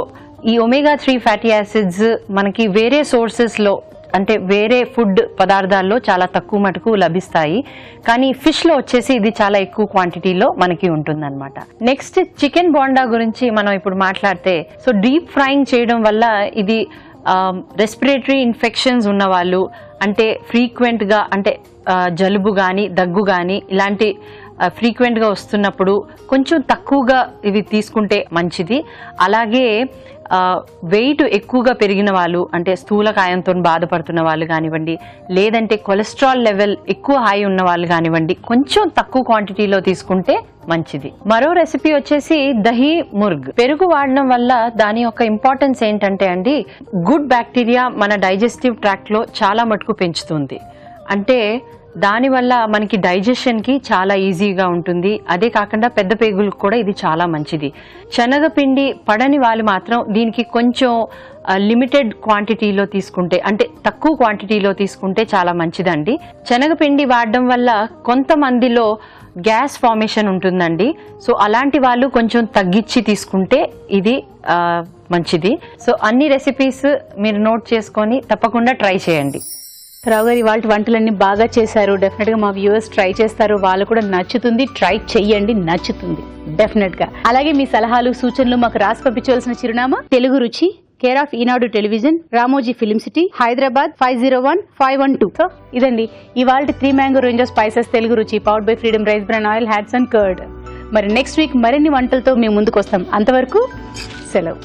Speaker 6: ఈ ఒమేగా 3 ఫ్యాటీ యాసిడ్స్ మనకి వేరే సోర్సెస్లో అంటే వేరే ఫుడ్ పదార్థాల్లో చాలా తక్కువ మటుకు లభిస్తాయి, కానీ ఫిష్లో వచ్చేసి ఇది చాలా ఎక్కువ క్వాంటిటీలో మనకి ఉంటుందన్నమాట. నెక్స్ట్ చికెన్ బోండా గురించి మనం ఇప్పుడు మాట్లాడితే, సో డీప్ ఫ్రైయింగ్ చేయడం వల్ల ఇది రెస్పిరేటరీ ఇన్ఫెక్షన్స్ ఉన్న వాళ్ళు, అంటే ఫ్రీక్వెంట్గా అంటే జలుబు కానీ దగ్గు కానీ ఇలాంటి ఫ్రీక్వెంట్గా వస్తున్నప్పుడు కొంచెం తక్కువగా ఇవి తీసుకుంటే మంచిది. అలాగే వెయిట్ ఎక్కువగా పెరిగిన వాళ్ళు, అంటే స్థూలకాయంతో బాధపడుతున్న వాళ్ళు కానివ్వండి, లేదంటే కొలెస్ట్రాల్ లెవెల్ ఎక్కువ హై ఉన్న వాళ్ళు కానివ్వండి, కొంచెం తక్కువ క్వాంటిటీలో తీసుకుంటే మంచిది. మరో రెసిపీ వచ్చేసి దహీ ముర్గ్. పెరుగు వాడడం వల్ల దాని యొక్క ఇంపార్టెన్స్ ఏంటంటే అండి, గుడ్ బ్యాక్టీరియా మన డైజెస్టివ్ ట్రాక్ట్ లో చాలా మటుకు పెంచుతుంది. అంటే దానివల్ల మనకి డైజెషన్కి చాలా ఈజీగా ఉంటుంది. అదే కాకుండా పెద్ద పేగులకు కూడా ఇది చాలా మంచిది. శనగపిండి పడని వాళ్ళు మాత్రం దీనికి కొంచెం లిమిటెడ్ క్వాంటిటీలో తీసుకుంటే, అంటే తక్కువ క్వాంటిటీలో తీసుకుంటే చాలా మంచిదండి. శనగపిండి వాడడం వల్ల కొంతమందిలో గ్యాస్ ఫార్మేషన్ ఉంటుందండి. సో అలాంటి వాళ్ళు కొంచెం తగ్గించి తీసుకుంటే ఇది మంచిది. సో అన్ని రెసిపీస్ మీరు నోట్ చేసుకొని తప్పకుండా ట్రై చేయండి.
Speaker 1: రావు గారు, ఇవాళ వంటలన్నీ బాగా చేశారు. డెఫినెట్ గా మా వ్యూవర్స్ ట్రై చేస్తారు, వాళ్ళు కూడా నచ్చుతుంది. ట్రై చెయ్యండి, నచ్చుతుంది డెఫినెట్ గా. అలాగే మీ సలహాలు సూచనలు మాకు రాసి పంపించవలసిన చిరునామా Telugu Ruchi, care of Eenadu television, Ramoji film city, Hyderabad 501512. So ఇదండి ఇవాళ 3 mango range of spices Telugu Ruchi, powered by Freedom rice bran oil, Hatsun curd. మరి నెక్స్ట్ వీక్ మరిన్ని వంటలతో మేము ముందుకు వస్తాం. అంతవరకు సెలవు.